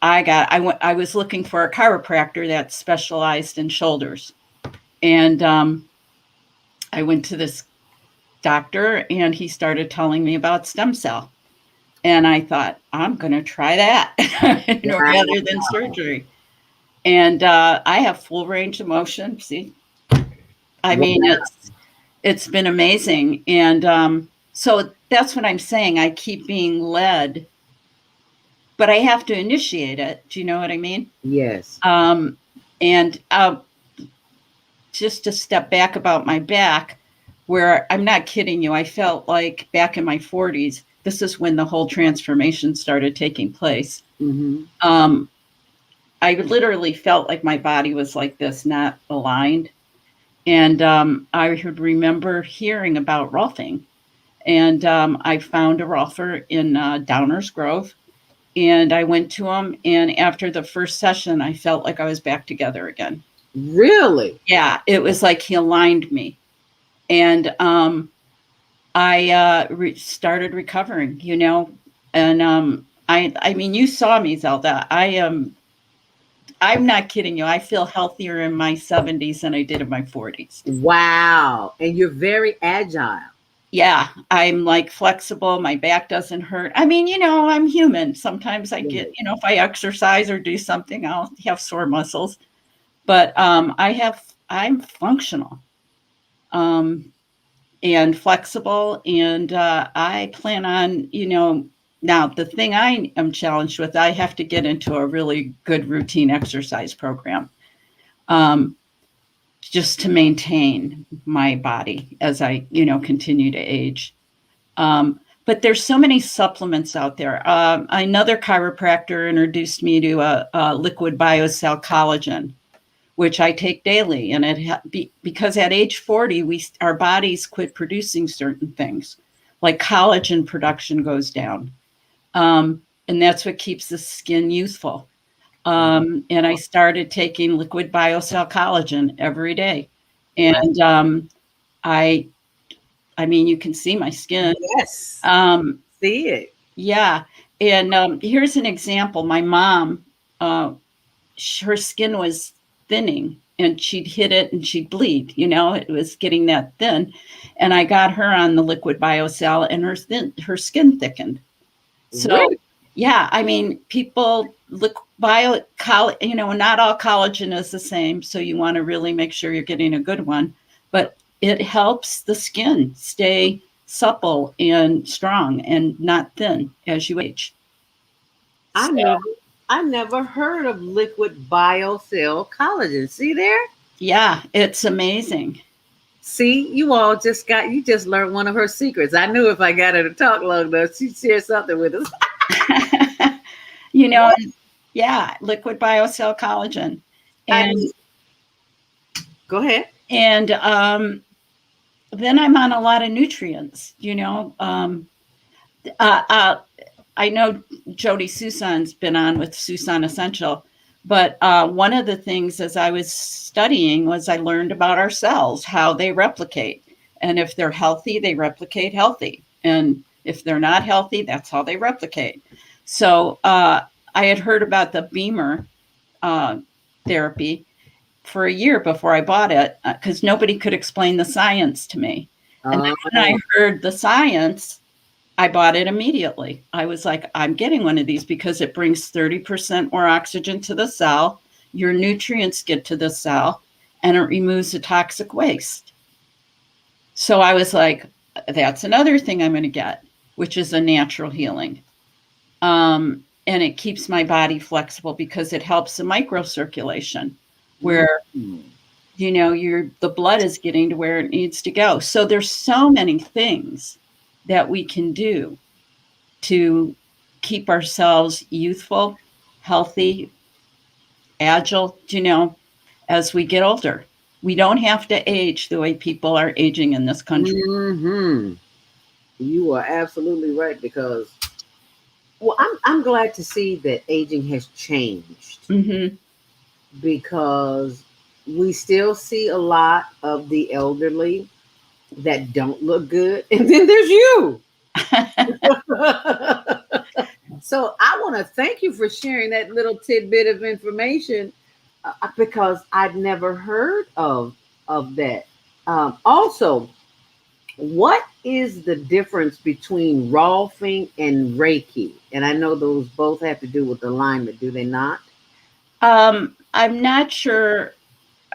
I was looking for a chiropractor that specialized in shoulders. And I went to this doctor and he started telling me about stem cell. And I thought, I'm going to try that rather than surgery. And I have full range of motion. See, it's been amazing. And so that's what I'm saying. I keep being led, but I have to initiate it. Do you know what I mean? Yes. And just to step back about my back, where I'm not kidding you, I felt like back in my 40s, this is when the whole transformation started taking place. Mm-hmm. I literally felt like my body was like this, not aligned. And I would remember hearing about Rolfing. And I found a Rolfer in Downers Grove. And I went to him. And after the first session, I felt like I was back together again. Really? Yeah, it was like he aligned me. And I started recovering, and I mean, you saw me, Zelda. I'm not kidding you. I feel healthier in my 70s than I did in my 40s. Wow. And you're very agile. Yeah, I'm like flexible. My back doesn't hurt. I mean, I'm human. Sometimes I get, if I exercise or do something, I'll have sore muscles. But I'm functional. and flexible. And I plan on, now the thing I am challenged with, I have to get into a really good routine exercise program, just to maintain my body as I, continue to age. But there's so many supplements out there. Another chiropractor introduced me to a liquid biocell collagen, which I take daily. And because at age 40, our bodies quit producing certain things, like collagen production goes down. And that's what keeps the skin youthful. And I started taking liquid biocell collagen every day. And I mean, you can see my skin. Yes. See it. Yeah. And here's an example. My mom, her skin was thinning and she'd hit it and she'd bleed, it was getting that thin. And I got her on the liquid biocell and her skin thickened. So, really? Yeah, I mean, people not all collagen is the same. So you want to really make sure you're getting a good one, but it helps the skin stay supple and strong and not thin as you age. I never heard of liquid biocell collagen. See there? Yeah, it's amazing. See, you just learned one of her secrets. I knew if I got her to talk long enough, she'd share something with us. Yeah, liquid biocell collagen. And go ahead. And then I'm on a lot of nutrients, I know Jody Susan's been on with Susan Essential, but one of the things as I was studying was I learned about our cells, how they replicate. And if they're healthy, they replicate healthy. And if they're not healthy, that's how they replicate. So I had heard about the Beamer therapy for a year before I bought it because nobody could explain the science to me. And then when I heard the science, I bought it immediately. I was like, I'm getting one of these because it brings 30% more oxygen to the cell. Your nutrients get to the cell and it removes the toxic waste. So I was like, that's another thing I'm going to get, which is a natural healing. And it keeps my body flexible because it helps the microcirculation where, the blood is getting to where it needs to go. So there's so many things that we can do to keep ourselves youthful, healthy, agile, as we get older. We don't have to age the way people are aging in this country. Mm-hmm. You are absolutely right because, I'm glad to see that aging has changed because we still see a lot of the elderly that don't look good. And then there's you. So I want to thank you for sharing that little tidbit of information because I'd never heard of that. Also, what is the difference between Rolfing and Reiki? And I know those both have to do with alignment, do they not? I'm not sure.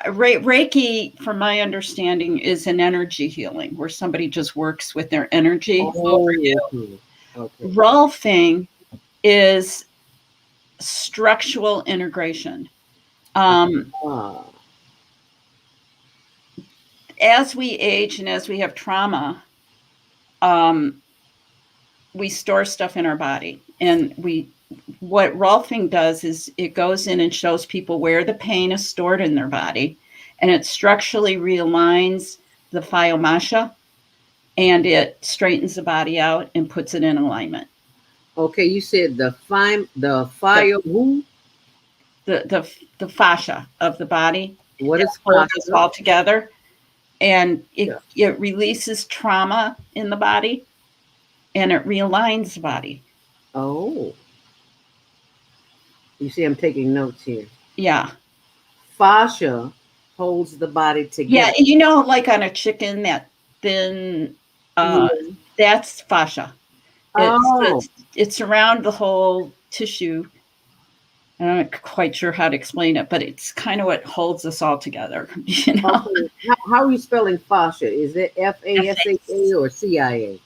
Reiki, from my understanding, is an energy healing where somebody just works with their energy over you. Okay. Rolfing is structural integration. As we age and as we have trauma, we store stuff in our body. And what Rolfing does is it goes in and shows people where the pain is stored in their body, and it structurally realigns the pyomasha, and it straightens the body out and puts it in alignment. Okay, you said the fascia of the body. What is holds us all together, and it releases trauma in the body, and it realigns the body. Oh. You see, I'm taking notes here. Yeah. Fascia holds the body together. Yeah, like on a chicken, that thin, that's fascia. It's around the whole tissue, I'm not quite sure how to explain it, but it's kind of what holds us all together. You know, Okay. How are you spelling fascia? Is it FASHA or CIA?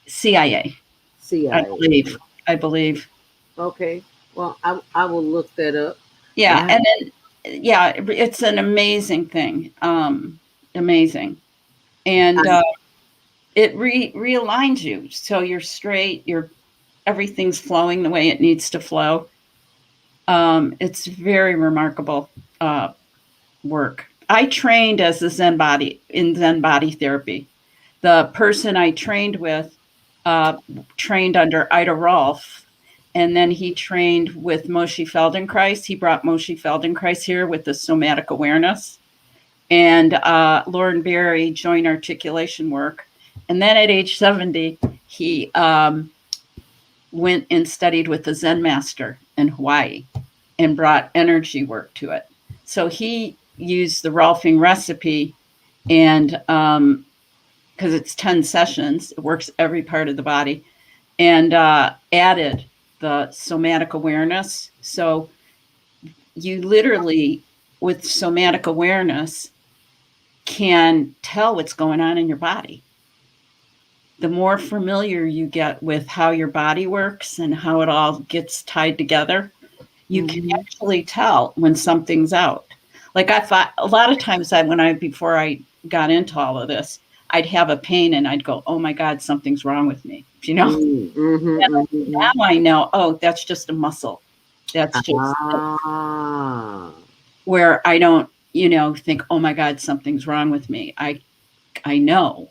CIA, I CIA. believe. I believe. Okay. Well, I will look that up. Yeah, I and then yeah, it's an amazing thing. Amazing, and it realigns you, so you're straight. Everything's flowing the way it needs to flow. It's very remarkable work. I trained as a Zen body in Zen body therapy. The person I trained with trained under Ida Rolf, and then he trained with Moshe Feldenkrais. He brought Moshe Feldenkrais here with the somatic awareness, and Lauren Berry joint articulation work. And then at age 70, he went and studied with the Zen master in Hawaii and brought energy work to it. So he used the Rolfing recipe, and because it's 10 sessions, it works every part of the body, and added the somatic awareness. So you literally, with somatic awareness, can tell what's going on in your body. The more familiar you get with how your body works and how it all gets tied together, you can actually tell when something's out. Like I thought a lot of times before I got into all of this, I'd have a pain and I'd go, oh my God, something's wrong with me. You know, now I know, oh, that's just a muscle. That's just where I don't, think, oh my God, something's wrong with me. I know.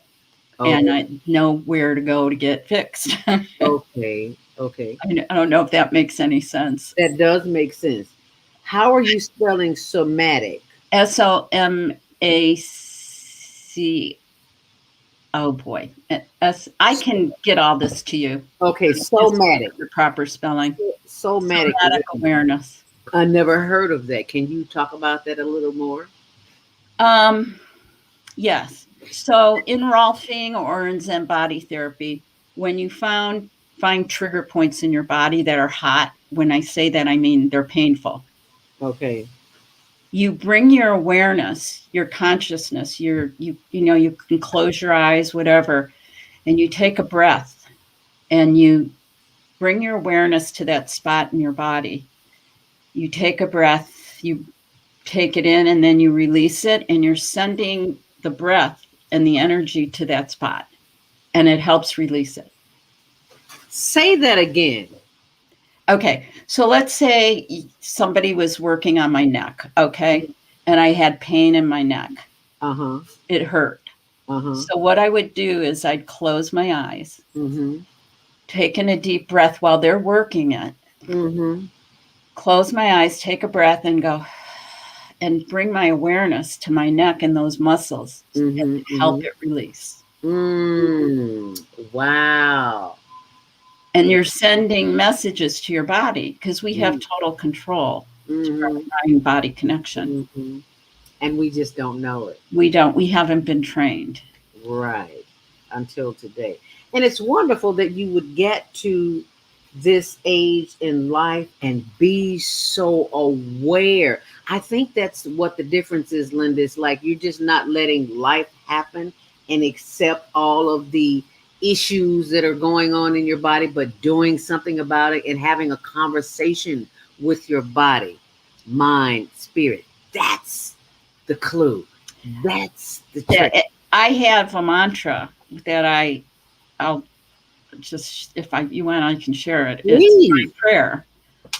And I know where to go to get fixed. Okay. I don't know if that makes any sense. That does make sense. How are you spelling somatic? SOMAC. Oh boy. I can get all this to you. Okay, somatic. The proper spelling. Somatic awareness. I never heard of that. Can you talk about that a little more? Yes. So in Rolfing or in Zen body therapy, when you find trigger points in your body that are hot, when I say that, I mean they're painful. Okay. You bring your awareness, your consciousness, you can close your eyes, whatever, and you take a breath and you bring your awareness to that spot in your body. You take a breath, you take it in, and then you release it, and you're sending the breath and the energy to that spot, and it helps release it. Say that again. Okay, so let's say somebody was working on my neck, okay, and I had pain in my neck. It hurt. So what I would do is I'd close my eyes, taking a deep breath while they're working it. Close my eyes, take a breath, and go, and bring my awareness to my neck and those muscles and help it release. Wow. And you're sending messages to your body because we have total control to our mind-body connection. And we just don't know it. We don't. We haven't been trained. Right. Until today. And it's wonderful that you would get to this age in life and be so aware. I think that's what the difference is, Linda. It's like you're just not letting life happen and accept all of the issues that are going on in your body, but doing something about it and having a conversation with your body, mind, spirit. That's the clue. That's the trick. I have a mantra that I'll just, if you want, I can share it. It's my prayer.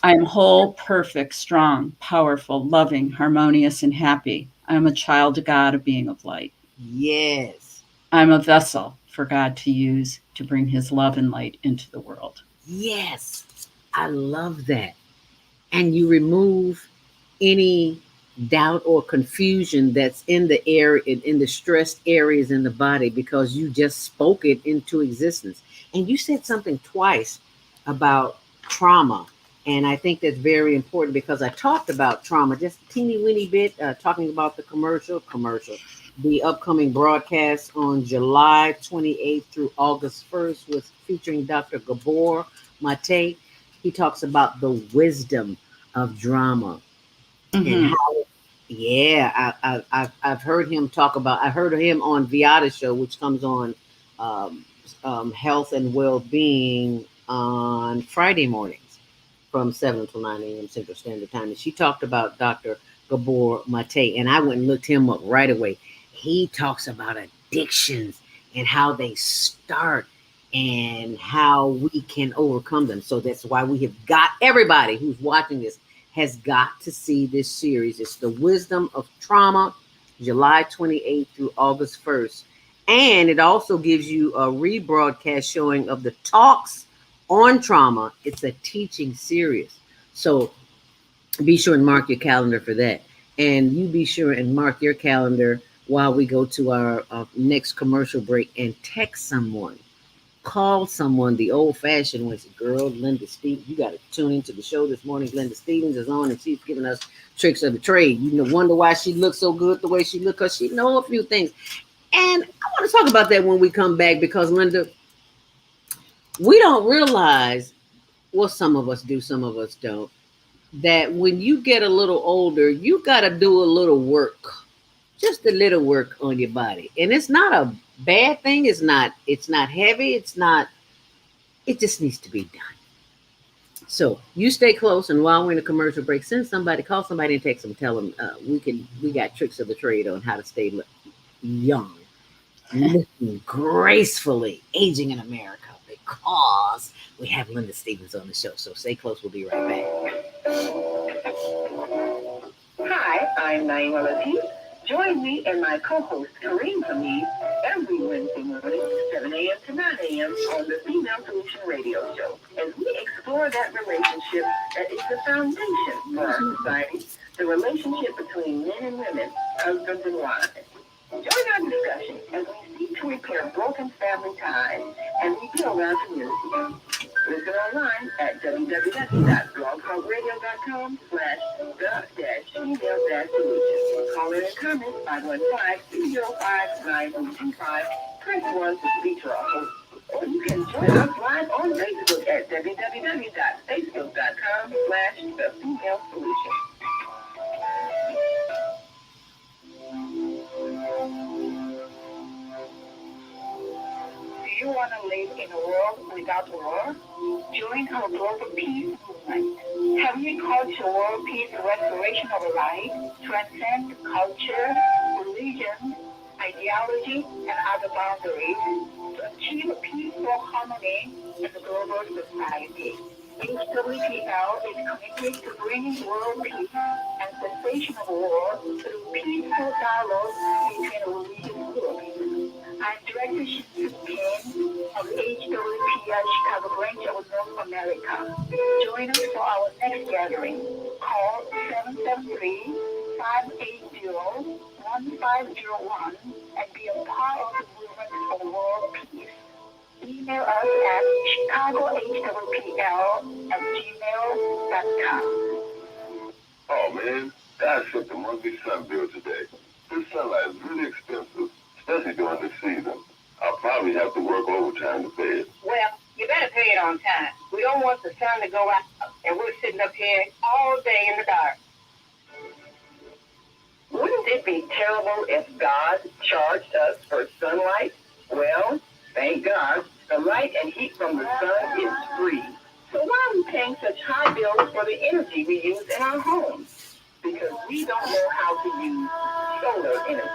I'm whole, perfect, strong, powerful, loving, harmonious, and happy. I'm a child of God, a being of light. Yes. I'm a vessel for God to use to bring his love and light into the world. Yes. I love that. And you remove any doubt or confusion that's in the area, in the stressed areas in the body, because you just spoke it into existence. And you said something twice about trauma. And I think that's very important because I talked about trauma just a teeny weeny bit, talking about the commercial, the upcoming broadcast on July 28th through August 1st with featuring Dr. Gabor Mate. He talks about the wisdom of drama and Mhm. how. Yeah, I've heard him talk about. I heard him on Viata's show, which comes on um, health and well being on Friday mornings from 7 to 9 a.m. Central Standard Time, and she talked about Dr. Gabor Mate, and I went and looked him up right away. He talks about addictions and how they start and how we can overcome them. So that's why we have got everybody who's watching this has got to see this series. It's The Wisdom of Trauma, July 28th through August 1st. And it also gives you a rebroadcast showing of the talks on trauma. It's a teaching series. So be sure and mark your calendar for that. And you be sure and mark your calendar while we go to our next commercial break and text someone. Call someone the old-fashioned way. Girl, Linda Stevens, you got to tune into the show this morning. Linda Stevens is on, and she's giving us tricks of the trade. You wonder why she looks so good the way she looks, because she know a few things. And I want to talk about that when we come back, because Linda, we don't realize, well, some of us do, some of us don't, that when you get a little older, you got to do a little work, just a little work on your body. And it's not a bad thing. It's not heavy. It just needs to be done. So you stay close, and while we're in a commercial break, call somebody and text them, tell them we got tricks of the trade on how to stay young, living gracefully, aging in America, because we have Linda Stevens on the show. So stay close. We'll be right back. Hi, I'm Naima Latif. Join me and my co-host Kareem Hamid every Wednesday morning, 7 a.m. to 9 a.m. on the Female Solution Radio Show, as we explore that relationship that is the foundation for our society, the relationship between men and women, husbands and wives. Join our discussion as we seek to repair broken family ties and rebuild our community. Listen online at www.blogtalkradio.com/the-female-solution. Call in and comment 515-205-9225. Press 1 to speak to our host. Or you can join us live on Facebook at www.facebook.com/the-female-solution. Do you want to live in a world without war? Join our global peace movement. Having culture, world peace, restoration of life, transcend culture, religion, ideology, and other boundaries to achieve peaceful harmony in the global society. HWPL is committed to bringing world peace and cessation of war through peaceful dialogue between religious groups. I'm Director Shin of HWPL Chicago branch of North America. Join us for our next gathering. Call 773-580-1501 and be a part of the movement for world peace. Email us at chicagohwpl@gmail.com. Oh man, God sent the monthly sun bill today. This sunlight is really expensive, especially during this season. I'll probably have to work overtime to pay it. Well, you better pay it on time. We don't want the sun to go out, and we're sitting up here all day in the dark. Wouldn't it be terrible if God charged us for sunlight? Well, thank God, the light and heat from the sun is free. So why are we paying such high bills for the energy we use in our homes? Because we don't know how to use solar energy,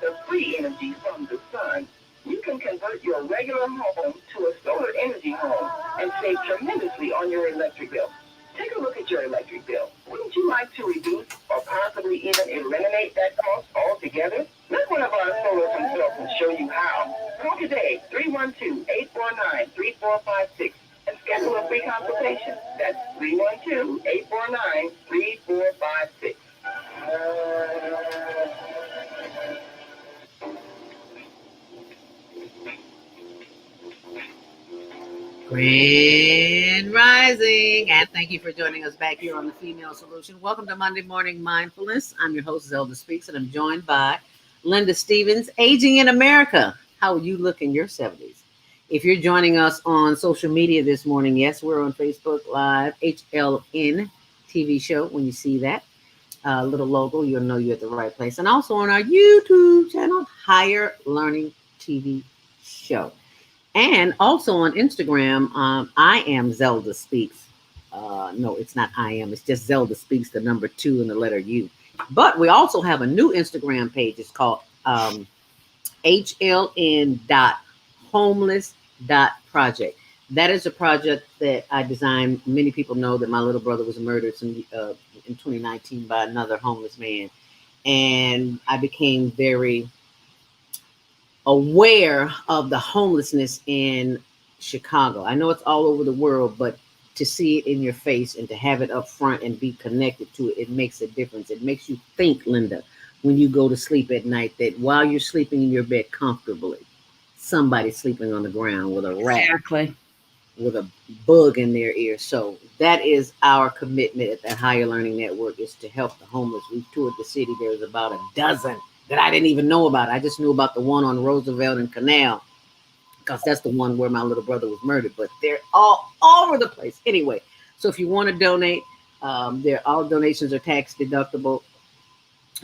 the free energy from the sun. You can convert your regular home to a solar energy home and save tremendously on your electric bill. Take a look at your electric bill. Wouldn't you like to reduce or possibly even eliminate that cost altogether? Let one of our solar consultants show you how. Call today, 312-849-3456, and schedule a free consultation. That's 312-849-3456. Grand Rising, and thank you for joining us back here on the Female Solution. Welcome to Monday Morning Mindfulness. I'm your host, Zelda Speaks, and I'm joined by Linda Stevens, Aging in America. How will you look in your 70s? If you're joining us on social media this morning, yes, we're on Facebook Live, HLN TV show. When you see that little logo, you'll know you're at the right place. And also on our YouTube channel, Higher Learning TV Show. And also on Instagram, I am Zelda Speaks. No, it's not I am. It's just Zelda Speaks, the number 2 and the letter U. But we also have a new Instagram page. It's called HLN.homeless.project. That is a project that I designed. Many people know that my little brother was murdered in 2019 by another homeless man. And I became very aware of the homelessness in Chicago. I know it's all over the world, but to see it in your face and to have it up front and be connected to it, it makes a difference. It makes you think, Linda, when you go to sleep at night, that while you're sleeping in your bed comfortably, somebody's sleeping on the ground with a rat, Exactly. with a bug in their ear. So that is our commitment at the Higher Learning Network, is to help the homeless. We've toured the city. There's about a dozen that I didn't even know about. I just knew about the one on Roosevelt and Canal, because that's the one where my little brother was murdered. But they're all over the place. Anyway, so if you want to donate, all donations are tax deductible.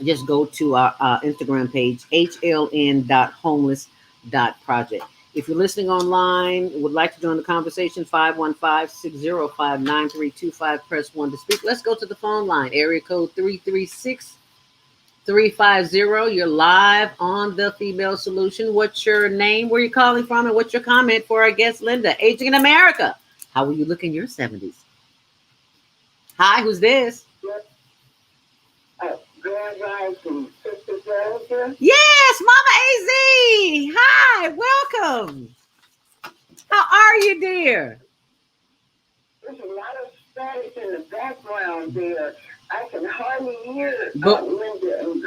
Just go to our Instagram page, hln.homeless.project. If you're listening online and would like to join the conversation, 515-605-9325, press 1 to speak. Let's go to the phone line, area code 336-350. You're live on The Female Solution. What's your name? Where are you calling from? And what's your comment for our guest, Linda? Aging in America. How will you look in your 70s? Hi, who's this? Grand Rising, Sister Georgia. Yes, Mama AZ. Hi, welcome. How are you, dear? There's a lot of static in the background there. I can hardly hear Linda. And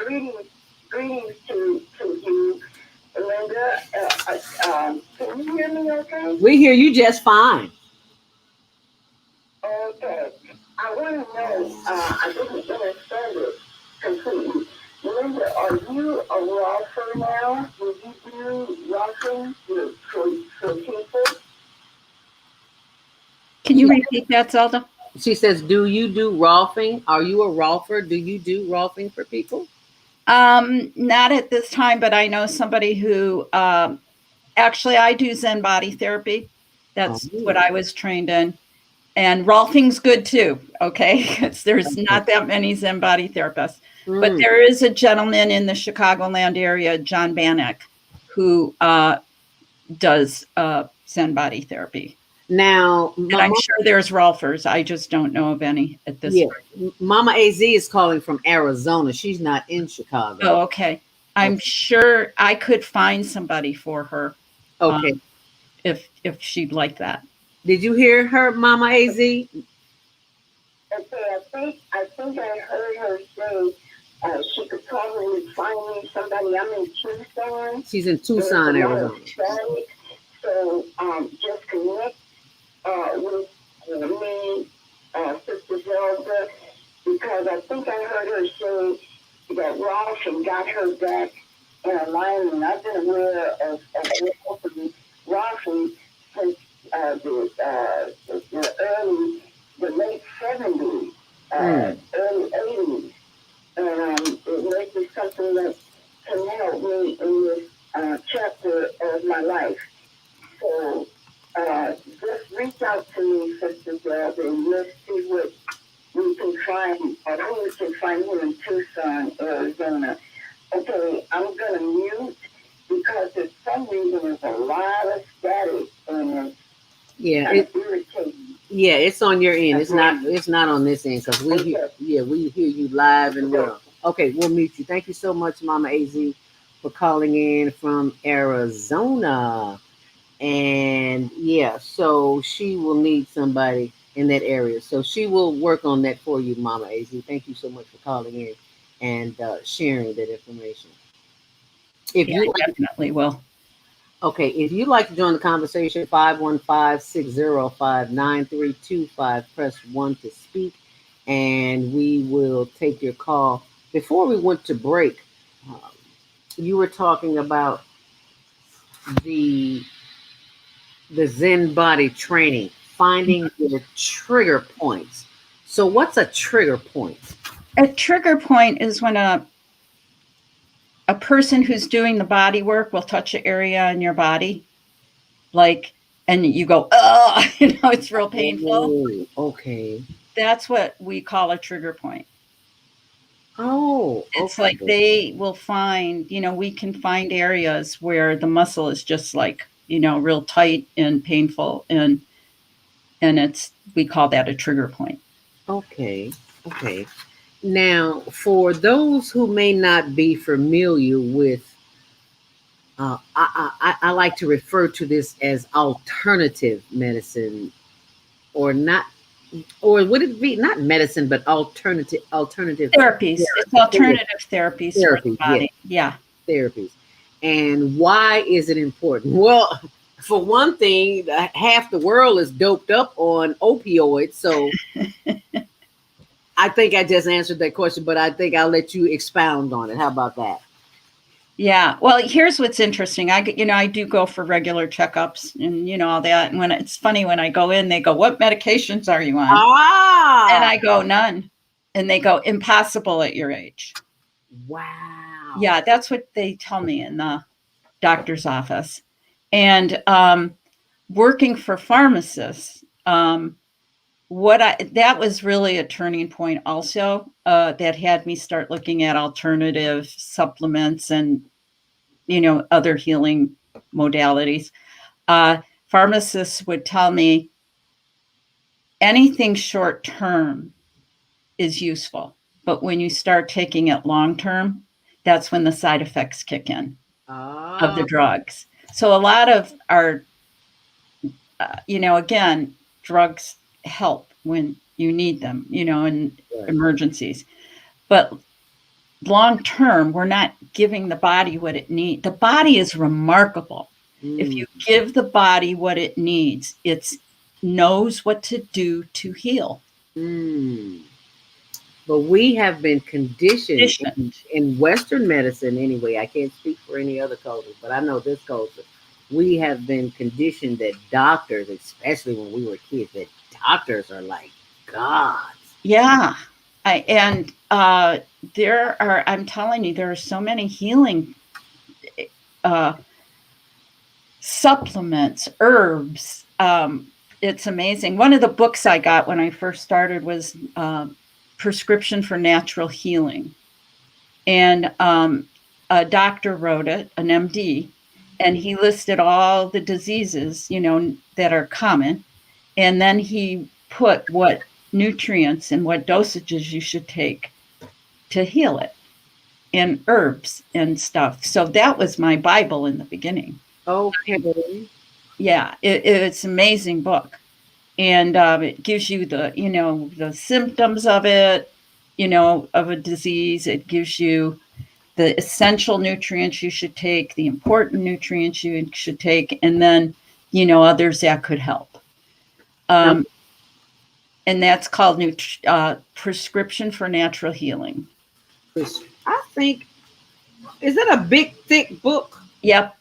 greetings to you, Linda. Can you hear me okay? We hear you just fine. Okay. I want to know, I didn't understand it completely. Linda, are you a rolfer now? Will you do rolfing for people? Can you repeat that, Zelda? She says, do you do rolfing? Are you a rolfer? Do you do rolfing for people? Not at this time, but I know somebody who actually I do Zen body therapy. That's what I was trained in. And rolfing's good too, okay? Because there's not that many Zen body therapists. But there is a gentleman in the Chicagoland area, John Bannock, who does Zen body therapy. Now, and I'm sure there's rolfers. I just don't know of any at this point. Mama AZ is calling from Arizona. She's not in Chicago. Oh, okay. I'm sure I could find somebody for her. Okay. If she'd like that. Did you hear her, Mama AZ? Okay, I think I heard her say she could probably find me somebody. I'm in Tucson. She's in Tucson, Arizona. So just connect with me, Sister Zelda, because I think I heard her say that Ross got her back in alignment. I've been aware of Ross since the late 70s, early 80s. And it might be something that can help me in this chapter of my life. So just reach out to me, Sister Deb, and let's see what we can find, or who we can find here in Tucson, Arizona. Okay, I'm going to mute because for some reason there's a lot of static and it's irritating. Yeah, it's on your end. It's not on this end, because we hear you live and well. Okay, we'll meet you. Thank you so much, Mama AZ, for calling in from Arizona. And so she will need somebody in that area. So she will work on that for you, Mama AZ. Thank you so much for calling in and sharing that information. Definitely will. Okay, if you'd like to join the conversation, 515-605-9325, press 1 to speak, and we will take your call. Before we went to break, you were talking about the Zen body training, finding your trigger points. So what's a trigger point? A trigger point is when a person who's doing the body work will touch an area in your body, like, and you go, oh, it's real painful. Oh, okay. That's what we call a trigger point. Oh, It's okay. like they will find, we can find areas where the muscle is just like, real tight and painful. And we call that a trigger point. Okay. Okay. Now, for those who may not be familiar with, I like to refer to this as alternative medicine, or not, or would it be not medicine, but alternative Therapies. It's alternative therapies for the therapy, body. Yeah. therapies. And why is it important? Well, for one thing, half the world is doped up on opioids, so I think I just answered that question, but I think I'll let you expound on it. How about that? Yeah. Well, here's what's interesting. I do go for regular checkups and all that. And when it's funny, when I go in, they go, "What medications are you on?" Ah, And I go, "None." And they go, "Impossible at your age." wow. Yeah, that's what they tell me in the doctor's office. And working for pharmacists, that was really a turning point also, that had me start looking at alternative supplements and other healing modalities. Pharmacists would tell me anything short term is useful, but when you start taking it long term, that's when the side effects kick in of the drugs. So a lot of our again, drugs help when you need them, in emergencies. But long term, we're not giving the body what it needs. The body is remarkable. If you give the body what it needs, it knows what to do to heal. But we have been conditioned in Western medicine anyway. I can't speak for any other cultures, but I know this culture. We have been conditioned that doctors, especially when we were kids, that doctors are like gods. Yeah. I'm telling you, there are so many healing supplements, herbs. It's amazing. One of the books I got when I first started was Prescription for Natural Healing. And a doctor wrote it, an MD, and he listed all the diseases, that are common. And then he put what nutrients and what dosages you should take to heal it, and herbs and stuff. So that was my Bible in the beginning. Okay. Yeah, it's an amazing book. And it gives you the symptoms of it, of a disease. It gives you the essential nutrients you should take, the important nutrients you should take, and then, others that could help. And that's called Prescription for Natural Healing. I think, is that a big, thick book? Yep.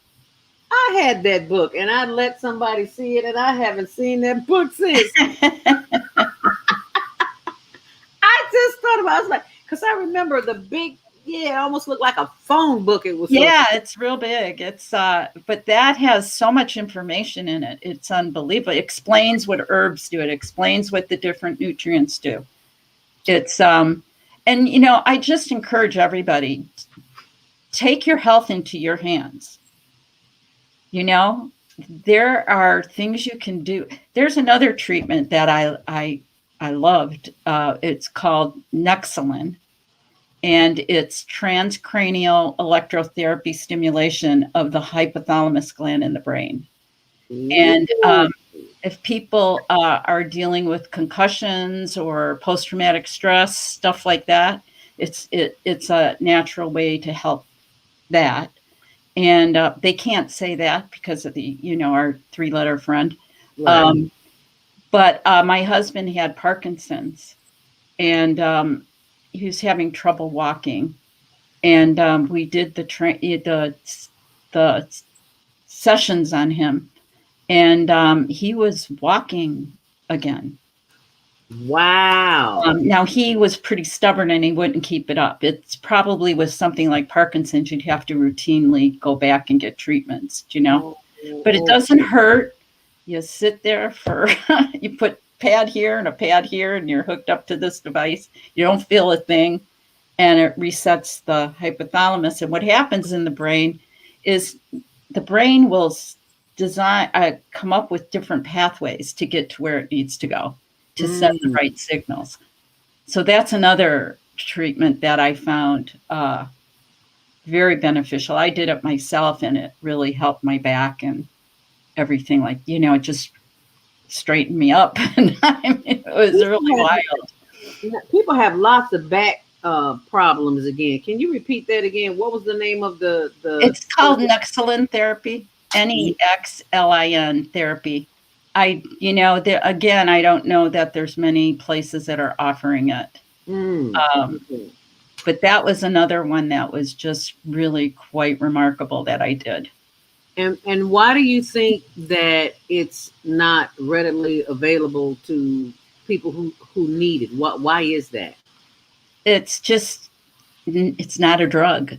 I had that book and I let somebody see it and I haven't seen that book since. I just thought about it. I was like, because I remember the big, it almost looked like a phone book. It was it's real big. It's but that has so much information in it. It's unbelievable. It explains what herbs do. It explains what the different nutrients do. It's and I just encourage everybody, take your health into your hands. There are things you can do. There's another treatment that I loved. It's called Nexalin. And it's transcranial electrotherapy stimulation of the hypothalamus gland in the brain. And if people are dealing with concussions or post-traumatic stress, stuff like that, it's a natural way to help that. And they can't say that because of the, our 3-letter friend. Right. But my husband had Parkinson's, and he was having trouble walking, and we did the sessions on him, and he was walking again. Wow. Now, he was pretty stubborn and he wouldn't keep it up. It's probably with something like Parkinson's, you'd have to routinely go back and get treatments, you know. But it doesn't hurt. You sit there for, you put pad here and a pad here, and you're hooked up to this device. You don't feel a thing, and it resets the hypothalamus. And what happens in the brain is the brain will come up with different pathways to get to where it needs to go, to send the right signals. So that's another treatment that I found very beneficial. I did it myself, and it really helped my back and everything. Like, you know, it just straightened me up. And I mean, it was really wild. People have lots of back problems again. Can you repeat that again? What was the name of the It's called Nexlin therapy, Nexlin therapy. Again, I don't know that there's many places that are offering it. But that was another one that was just really quite remarkable that I did. And why do you think that it's not readily available to people who need it? Why is that? It's not a drug.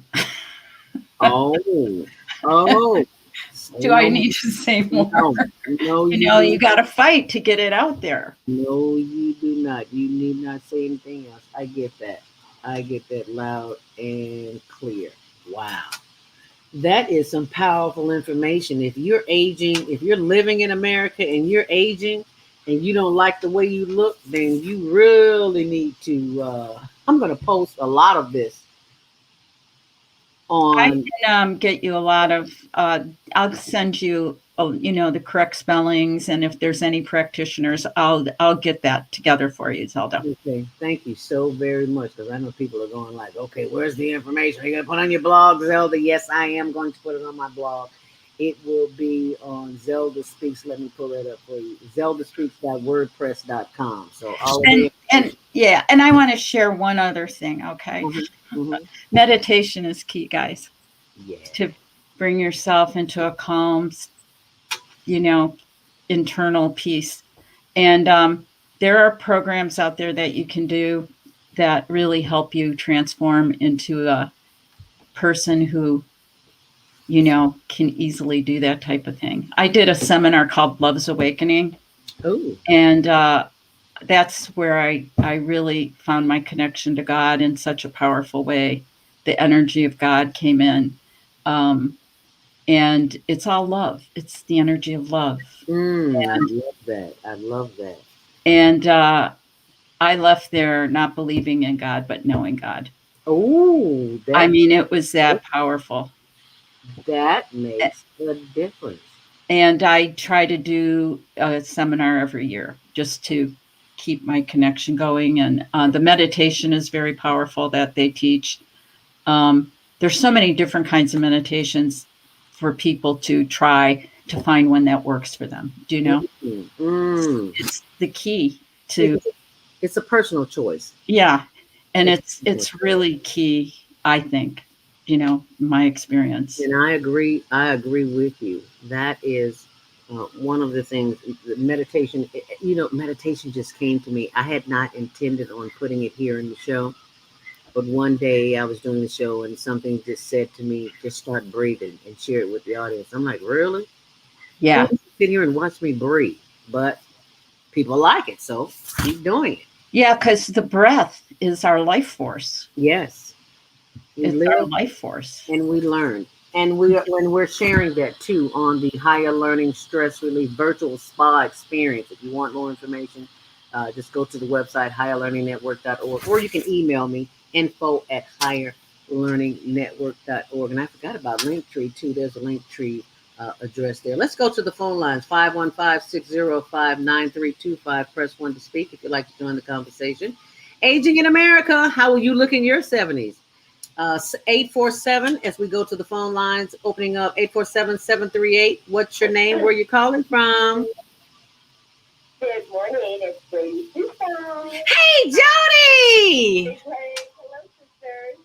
Oh. Do I need to say more? No, you got to fight to get it out there. No, you do not. You need not say anything else. I get that. I get that loud and clear. Wow. That is some powerful information. If you're aging, if you're living in America and you're aging and you don't like the way you look, then you really need to, I'm going to post a lot of this on. I can get you a lot of, I'll send you, the correct spellings. And if there's any practitioners, I'll get that together for you, Zelda. Okay. Thank you so very much. Because I know people are going like, okay, where's the information? Are you going to put on your blog, Zelda? Yes, I am going to put it on my blog. It will be on Zelda Speaks. Let me pull that up for you. ZeldaSpeaks.wordpress.com. So and I want to share one other thing. Okay. Meditation is key, guys. Yeah. To bring yourself into a calm, internal peace. And there are programs out there that you can do that really help you transform into a person who, can easily do that type of thing. I did a seminar called Love's Awakening. Oh. And that's where I really found my connection to God in such a powerful way. The energy of God came in. And it's all love. It's the energy of love. I love that. I love that. And I left there not believing in God, but knowing God. Oh, it was that powerful. That makes a difference. And I try to do a seminar every year just to keep my connection going. And the meditation is very powerful that they teach. There's so many different kinds of meditations for people to try to find one that works for them. Do you know? It's the key to. It's a personal choice. Yeah. And it's really key, I think, my experience. And I agree with you. That is one of the things, meditation, meditation just came to me. I had not intended on putting it here in the show. But one day I was doing the show and something just said to me, just start breathing and share it with the audience. I'm like, really? Yeah. Sit here and watch me breathe. But people like it, so keep doing it. Yeah, because the breath is our life force. Yes. It's our life force. And we learn. And when we're sharing that too on the Higher Learning Stress Relief Virtual Spa Experience. If you want more information, just go to the website, higherlearningnetwork.org, or you can email me, info@higherlearningnetwork.org. And I forgot about Linktree too. There's a Linktree address there. Let's go to the phone lines, 515-605-9325. Press 1 to speak if you'd like to join the conversation. Aging in America, how will you look in your 70s? 847, as we go to the phone lines, opening up 847-738. What's your name? Where you calling from? Good morning. It's Jody. Hey, Jody! Hello, sisters.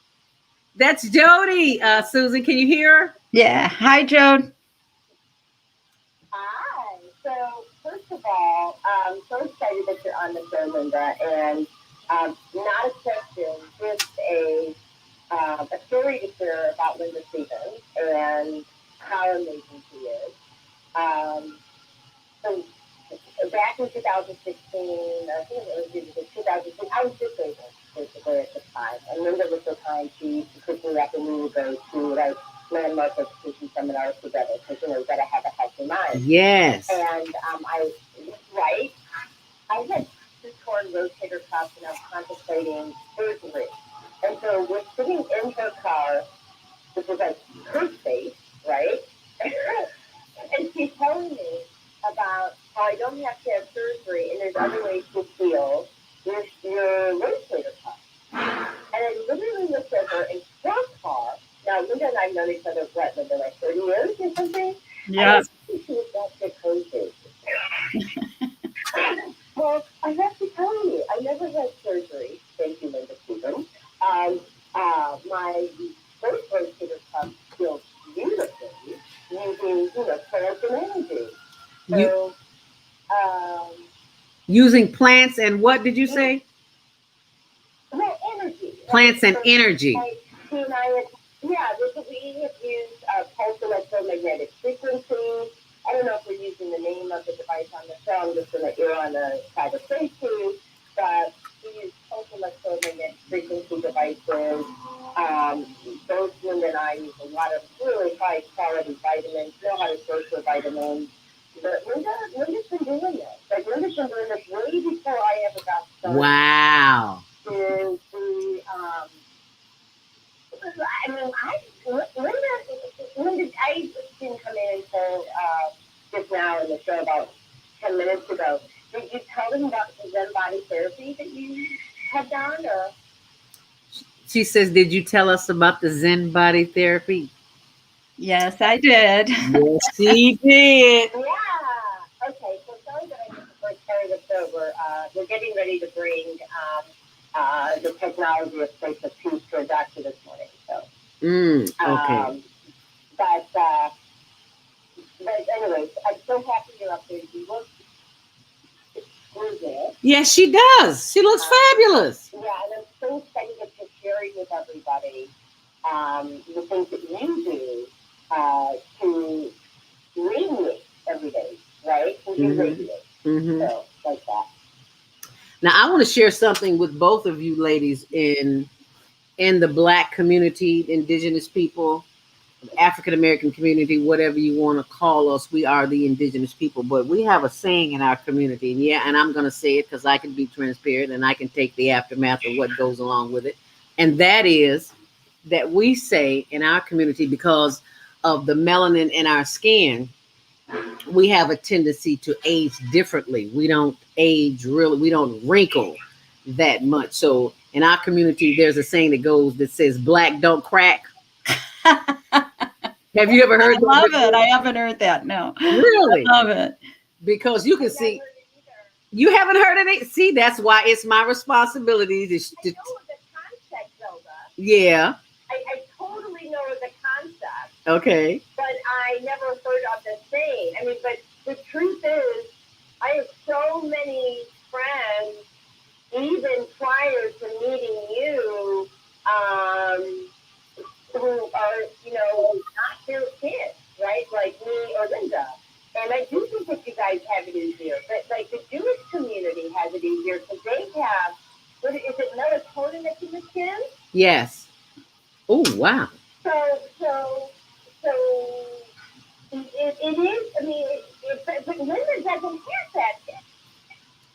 That's Jody. Susan, can you hear her? Yeah. Hi, Joan. Hi. So, first of all, I'm so excited that you're on the show, Linda. And not a question, just a story to share about Linda Stevens and how amazing she is. So back in 2016, I think it was 2016, I was disabled basically at the time. And Linda was so kind, she picked me up and we would go to like landmark education seminars together because, you know, you got to have a healthy mind. Yes. And I had two torn rotator cuffs and I was contemplating surgery. And so we're sitting in her car, which was like her space, right? And she's telling me about how I don't have to have surgery and there's other ways to heal your rotator cuff. And I literally looked at her in her car. Now, Linda and I've known each other, what, Linda, like 30 years or something? Yeah. I think she was that psychosis. Well, I have to tell you, I never had surgery. Thank you, Linda Stevens. My first rotator cuff healed beautifully using, plants and energy. So, using plants and what did you say? Well, energy. Plants and energy. We have used pulse electromagnetic frequency. I don't know if we're using the name of the device on the show. I'm just going to err on the side of safety. But we use pulse electromagnetic frequency devices. Both Linda and I use a lot of really high quality vitamins, know how to source your vitamins. But Linda's been doing this. Like, Linda's been doing this way before I ever got started. Wow. Linda, I didn't come in until just now in the show about 10 minutes ago. Did you tell them about the Zen body therapy that you have done? Or? She says, did you tell us about the Zen body therapy? Yes, I did. Yes, she did. Yeah. Okay, so sorry that I just carried this over. We're getting ready to bring the technology of place of peace to a doctor this morning. So. Okay. But anyways, I'm so happy you're up there. You look exquisite. Yes, she does. She looks fabulous. Yeah, and I'm so excited to share with everybody the things that you do to radiate every day, right? To radiate. So, like that. Now, I want to share something with both of you ladies in the Black community, Indigenous people, African American community, whatever you want to call us. We are the Indigenous people, but we have a saying in our community, and I'm going to say it because I can be transparent and I can take the aftermath of what goes along with it. And that is that we say in our community, because of the melanin in our skin, we have a tendency to age differently. We don't age really, we don't wrinkle that much. So in our community, there's a saying that says, black don't crack. Have you ever heard that? I love it. I haven't heard that. No. Really? I love it. Because you can see, you haven't heard of it? See, that's why it's my responsibility to I know the concept, Zelda. Yeah. I totally know the concept. Okay. But I never heard of the saying. I mean, but the truth is, I have so many friends, even prior to meeting you, who are, not their kids, right? Like me or Linda. And I do think that you guys have it easier. But, like, the Jewish community has it easier because they have, is it melatonin that's in the skin? Yes. Oh, wow. So it is, I mean, but Linda doesn't have that yet.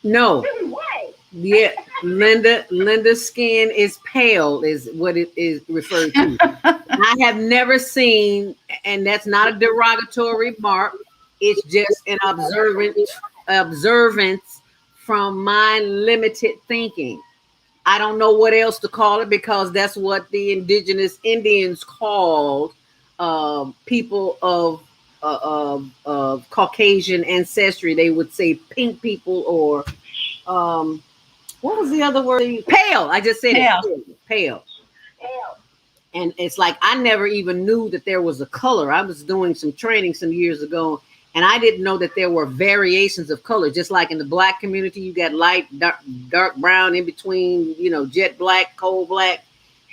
No. Really, why? Yeah, Linda's skin is pale, is what it is referred to. I have never seen, and that's not a derogatory remark. It's just an observance from my limited thinking. I don't know what else to call it because that's what the indigenous Indians called people of Caucasian ancestry. They would say pink people or what was the other word? Pale. I just said Pale. Pale. Pale. And it's like I never even knew that there was a color. I was doing some training some years ago, And I didn't know that there were variations of color. Just like in the black community, you got light, dark brown in between, jet black, coal black,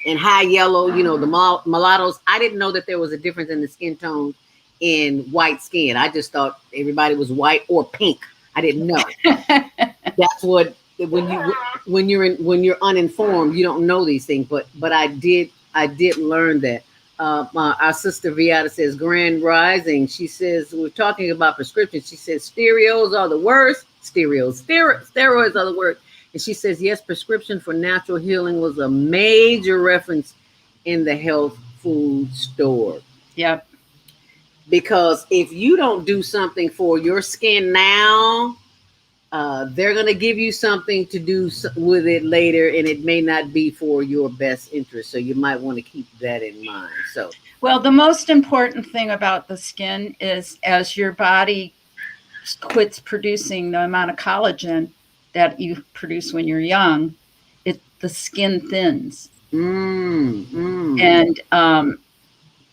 and high yellow, the mulattoes. I didn't know that there was a difference in the skin tone in white skin. I just thought everybody was white or pink. I didn't know. That's what when you're uninformed, you don't know these things. But I did learn that. Our sister Viata says, Grand Rising. She says, we're talking about prescriptions. She says, steroids are the worst. Steroids are the worst. And she says, yes, prescription for natural healing was a major reference in the health food store. Yep. Because if you don't do something for your skin now, they're going to give you something to do with it later, and it may not be for your best interest. So you might want to keep that in mind. So, well, the most important thing about the skin is as your body quits producing the amount of collagen that you produce when you're young, the skin thins. And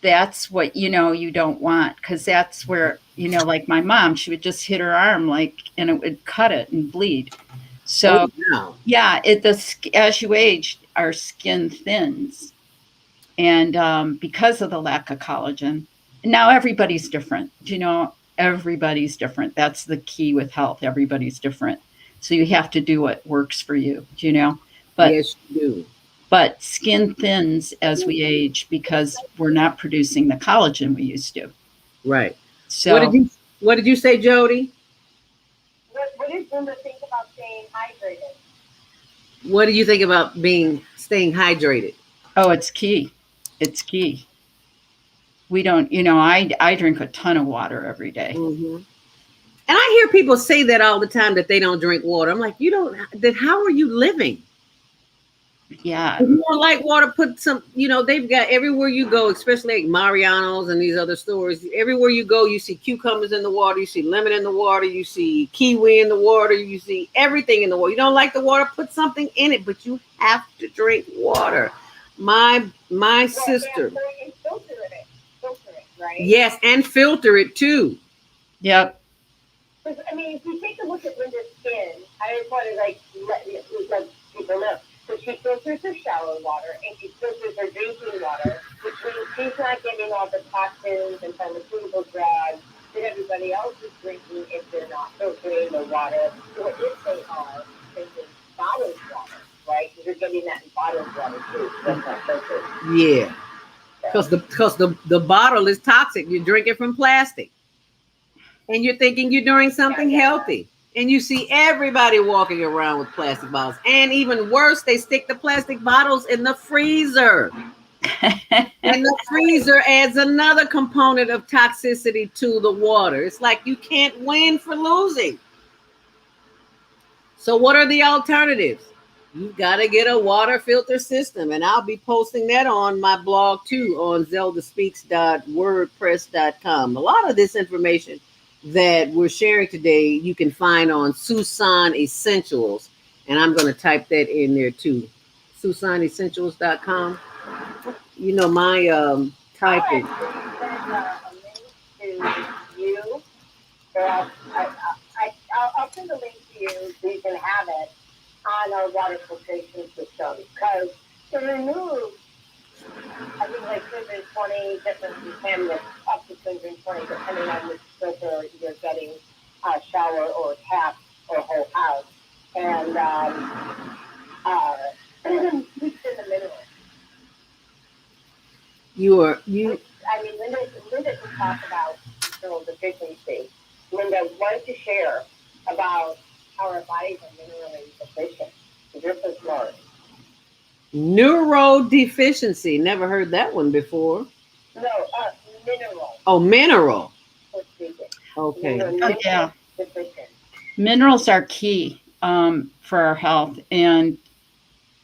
that's what, you don't want, because that's where, like my mom, she would just hit her arm and it would cut it and bleed. So yeah, as you age, our skin thins. And because of the lack of collagen, now everybody's different. Everybody's different. That's the key with health. Everybody's different. So you have to do what works for you, But yes, you do. But skin thins as we age because we're not producing the collagen we used to. Right. So what did you say, Jody? What is Linda think about staying hydrated? What do you think about staying hydrated? Oh, it's key. It's key. We don't, I drink a ton of water every day. Mm-hmm. And I hear people say that all the time, that they don't drink water. I'm like, then how are you living? Yeah. If you don't like water, put some, they've got everywhere you go, especially like Mariano's and these other stores. Everywhere you go, you see cucumbers in the water, you see lemon in the water, you see kiwi in the water, you see everything in the water. You don't like the water, put something in it, but you have to drink water. My sister. And filter it, right? Yes, and filter it too. Yep. Because, if you take a look at Linda's skin, I just want to let people know. So she filters her shower water and she filters her drinking water, which means she's not getting all the toxins and pharmaceutical drugs that everybody else is drinking if they're not filtering the water. Or if they are drinking bottled water, right? Because you're getting that in bottled water too. That's not filtered. Yeah. Because the bottle is toxic. You drink it from plastic. And you're thinking you're doing something healthy. And you see everybody walking around with plastic bottles. And even worse, they stick the plastic bottles in the freezer. And the freezer adds another component of toxicity to the water. It's like you can't win for losing. So what are the alternatives? You've got to get a water filter system. And I'll be posting that on my blog too, on zeldaspeaks.wordpress.com. A lot of this information that we're sharing today, you can find on Susan Essentials. And I'm going to type that in there too. SusanEssentials.com. My typing. I'll send a link to you so you can have it on our water filtration system. Because to remove, I think 220 different contaminants, up to 220, depending on which filter you're getting, shower or tap or whole house. And mix in the minerals. Linda can talk about mineral deficiency. Linda, why don't you share about how our bodies are minerally deficient? You're so smart. Neurodeficiency. Never heard that one before. No, mineral. Oh, mineral. Okay. Yeah. Minerals are key for our health. And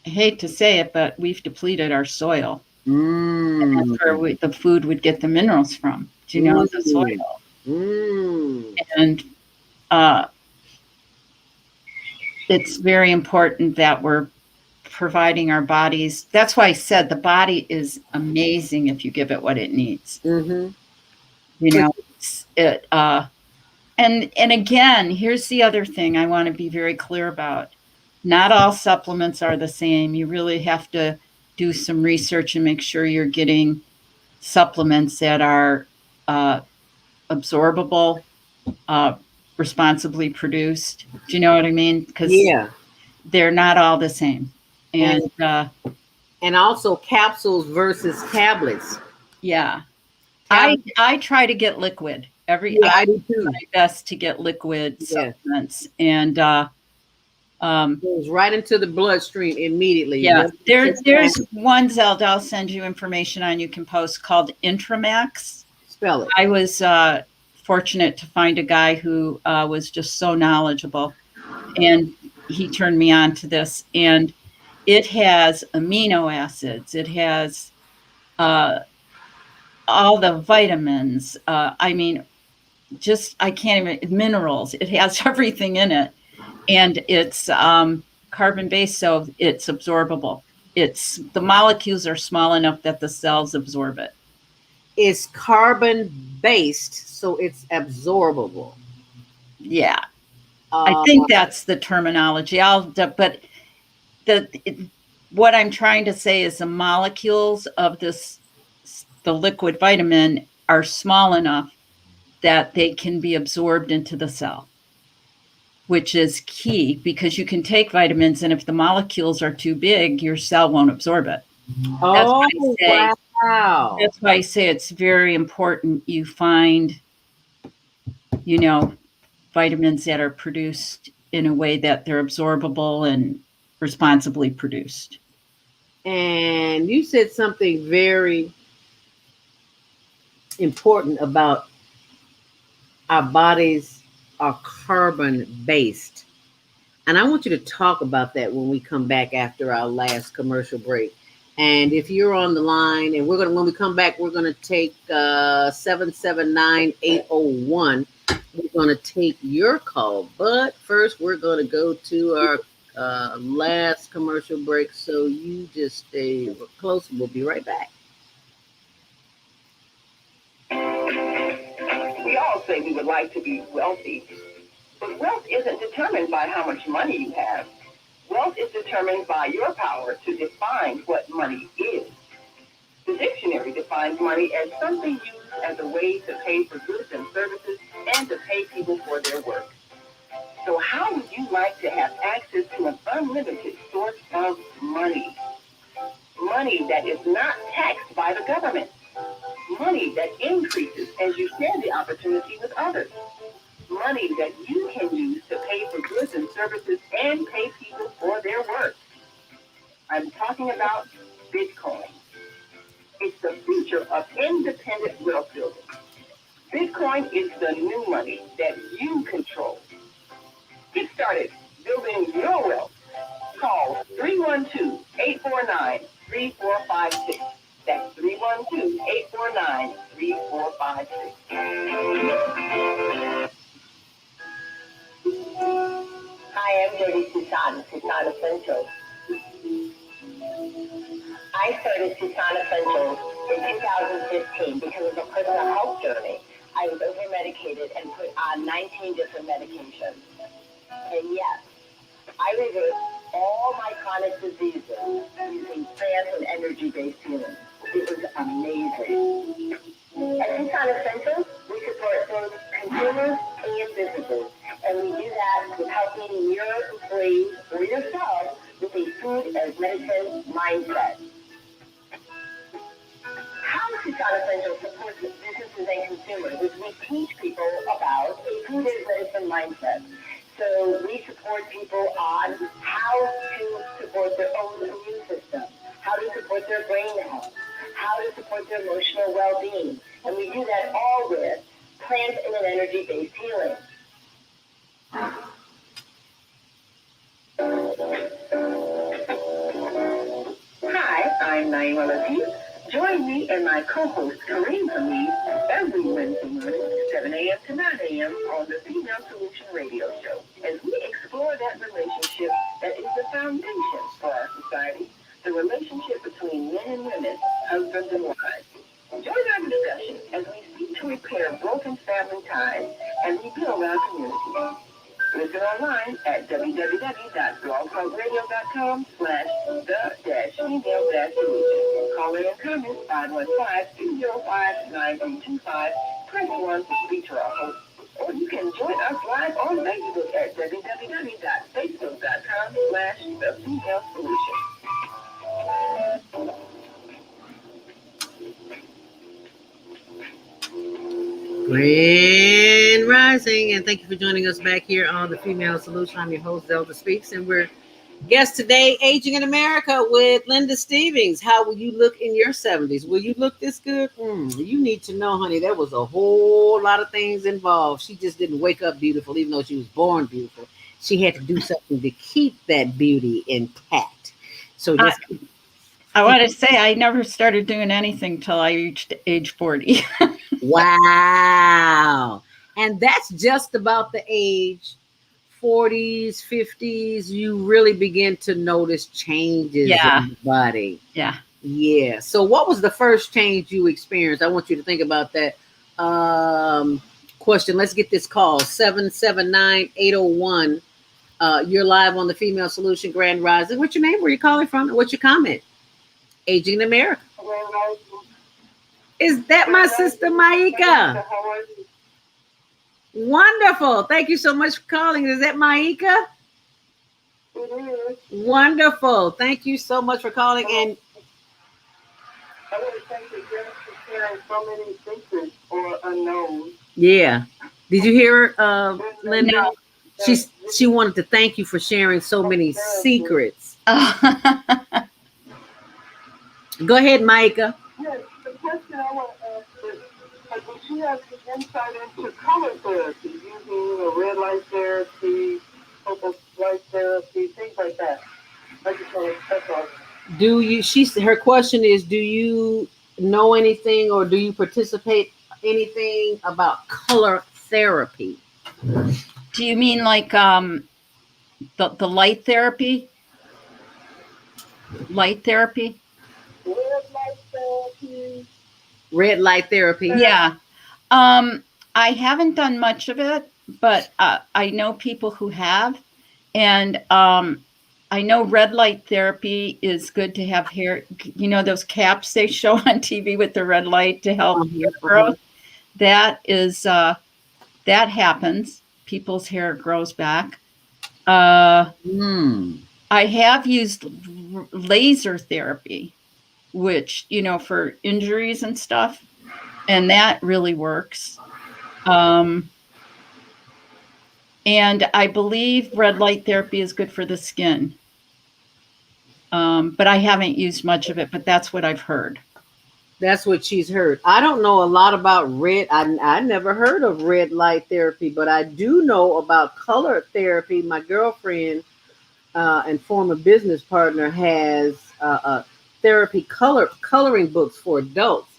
I hate to say it, but we've depleted our soil. And that's where the food would get the minerals from. Do you know the soil? And it's very important that we're providing our bodies. That's why I said the body is amazing if you give it what it needs. And again, here's the other thing I want to be very clear about. Not all supplements are the same. You really have to do some research and make sure you're getting supplements that are absorbable, responsibly produced. Do you know what I mean? Because Yeah. they're not all the same. And also capsules versus tablets. yeah, I try to get liquid. I do too. My best to get liquid supplements, and goes right into the bloodstream immediately. Yeah, there's one, Zelda, I'll send you information on, you can post, called Intramax. Spell it. I was fortunate to find a guy who was just so knowledgeable, and he turned me on to this. And it has amino acids. It has all the vitamins. I mean, just, I can't even, minerals. It has everything in it. And it's carbon based, so it's absorbable. The molecules are small enough that the cells absorb it. It's carbon based, so it's absorbable. Yeah, I think that's the terminology. But what I'm trying to say is the molecules of the liquid vitamin are small enough that they can be absorbed into the cell, which is key, because you can take vitamins, and if the molecules are too big, your cell won't absorb it. Wow. That's why I say it's very important you find, vitamins that are produced in a way that they're absorbable and responsibly produced. And you said something very important about our bodies are carbon based. And I want you to talk about that when we come back after our last commercial break. And if you're on the line, and when we come back, we're going to take 779-801. We're going to take your call. But first, we're going to go to our last commercial break. So you just stay close. We'll be right back. We all say we would like to be wealthy, but wealth isn't determined by how much money you have. Wealth is determined by your power to define what money is. The dictionary defines money as something used as a way to pay for goods and services and to pay people for their work. So how would you like to have access to an unlimited source of money? Money that is not taxed by the government. Money that increases as you share the opportunity with others. Money that you can use to pay for goods and services and pay people for their work. I'm talking about Bitcoin. It's the future of independent wealth building. Bitcoin is the new money that you control. Get started building your wealth. Call 312-849-3456. That's 312-849-3456. Hi, I'm Jody Susan Essentials. I started Susan Essentials in 2015 because of a personal health journey. I was over-medicated and put on 19 different medications. And yes, I reversed all my chronic diseases using plants and energy-based healing. It was amazing. At Susan Essentials, we support both consumers and businesses. And we do that with helping your employees or yourself with a food as medicine mindset. How Susan Essentials supports businesses and consumers is we teach people about a food as medicine mindset. So we support people on how to support their own immune system, how to support their brain health, how to support their emotional well-being. And we do that all with plant and an energy-based healing. Hi, I'm Naima Latif. Join me and my co-host Kareem Hamid every Wednesday morning, 7 a.m. to 9 a.m. on the Female Solution Radio Show, as we explore that relationship that is the foundation for our society, the relationship between men and women, husbands and wives. Join our discussion as we seek to to repair broken family ties and rebuild our community. Listen online at www.blogtalkradio.com/the-female-solution. Call in and comment 515-205-9325. Press 1 to speak to our host. Or you can join us live on Facebook at www.facebook.com/the-female-solution. Grand Rising, and thank you for joining us back here on the Female Solution. I'm your host, Zelda Speaks, and we're guest today, Aging in America with Linda Stevens. How will you look in your 70s? Will you look this good? You need to know, honey, there was a whole lot of things involved. She just didn't wake up beautiful, even though she was born beautiful. She had to do something to keep that beauty intact. So just I want to say I never started doing anything till I reached age 40. Wow. And that's just about the age 40s, 50s. You really begin to notice changes in your body. Yeah. Yeah. So what was the first change you experienced? I want you to think about that question. Let's get this call. 779-801. You're live on the Female Solution Grand Rising. What's your name? Where are you calling from? And what's your comment? Aging in America. Is that my sister Maika? Wonderful. Thank you so much for calling. Is that Maika? It is. Wonderful. Thank you so much for calling. And I want to thank you for sharing so many secrets or unknowns. yeah. Did you hear her, Linda? No. She wanted to thank you for sharing so many secrets. Go ahead, Maika. Yes, the question I want to ask is, does she have any insight into color therapy, using red light therapy, purple light therapy, things like that? I just want to, that's all. Do you? Her question is: do you know anything, or do you participate anything about color therapy? Do you mean like the light therapy? Light therapy? Red light therapy. Red light therapy. Yeah. I haven't done much of it, but I know people who have. And I know red light therapy is good to have hair. You know, those caps they show on TV with the red light to help hair growth? That is, that happens. People's hair grows back. I have used laser therapy, which, you know, for injuries and stuff, and that really works. And I believe red light therapy is good for the skin. But I haven't used much of it, but that's what I've heard. That's what she's heard. I don't know a lot about red. I never heard of red light therapy, but I do know about color therapy. My girlfriend and former business partner has therapy coloring books for adults.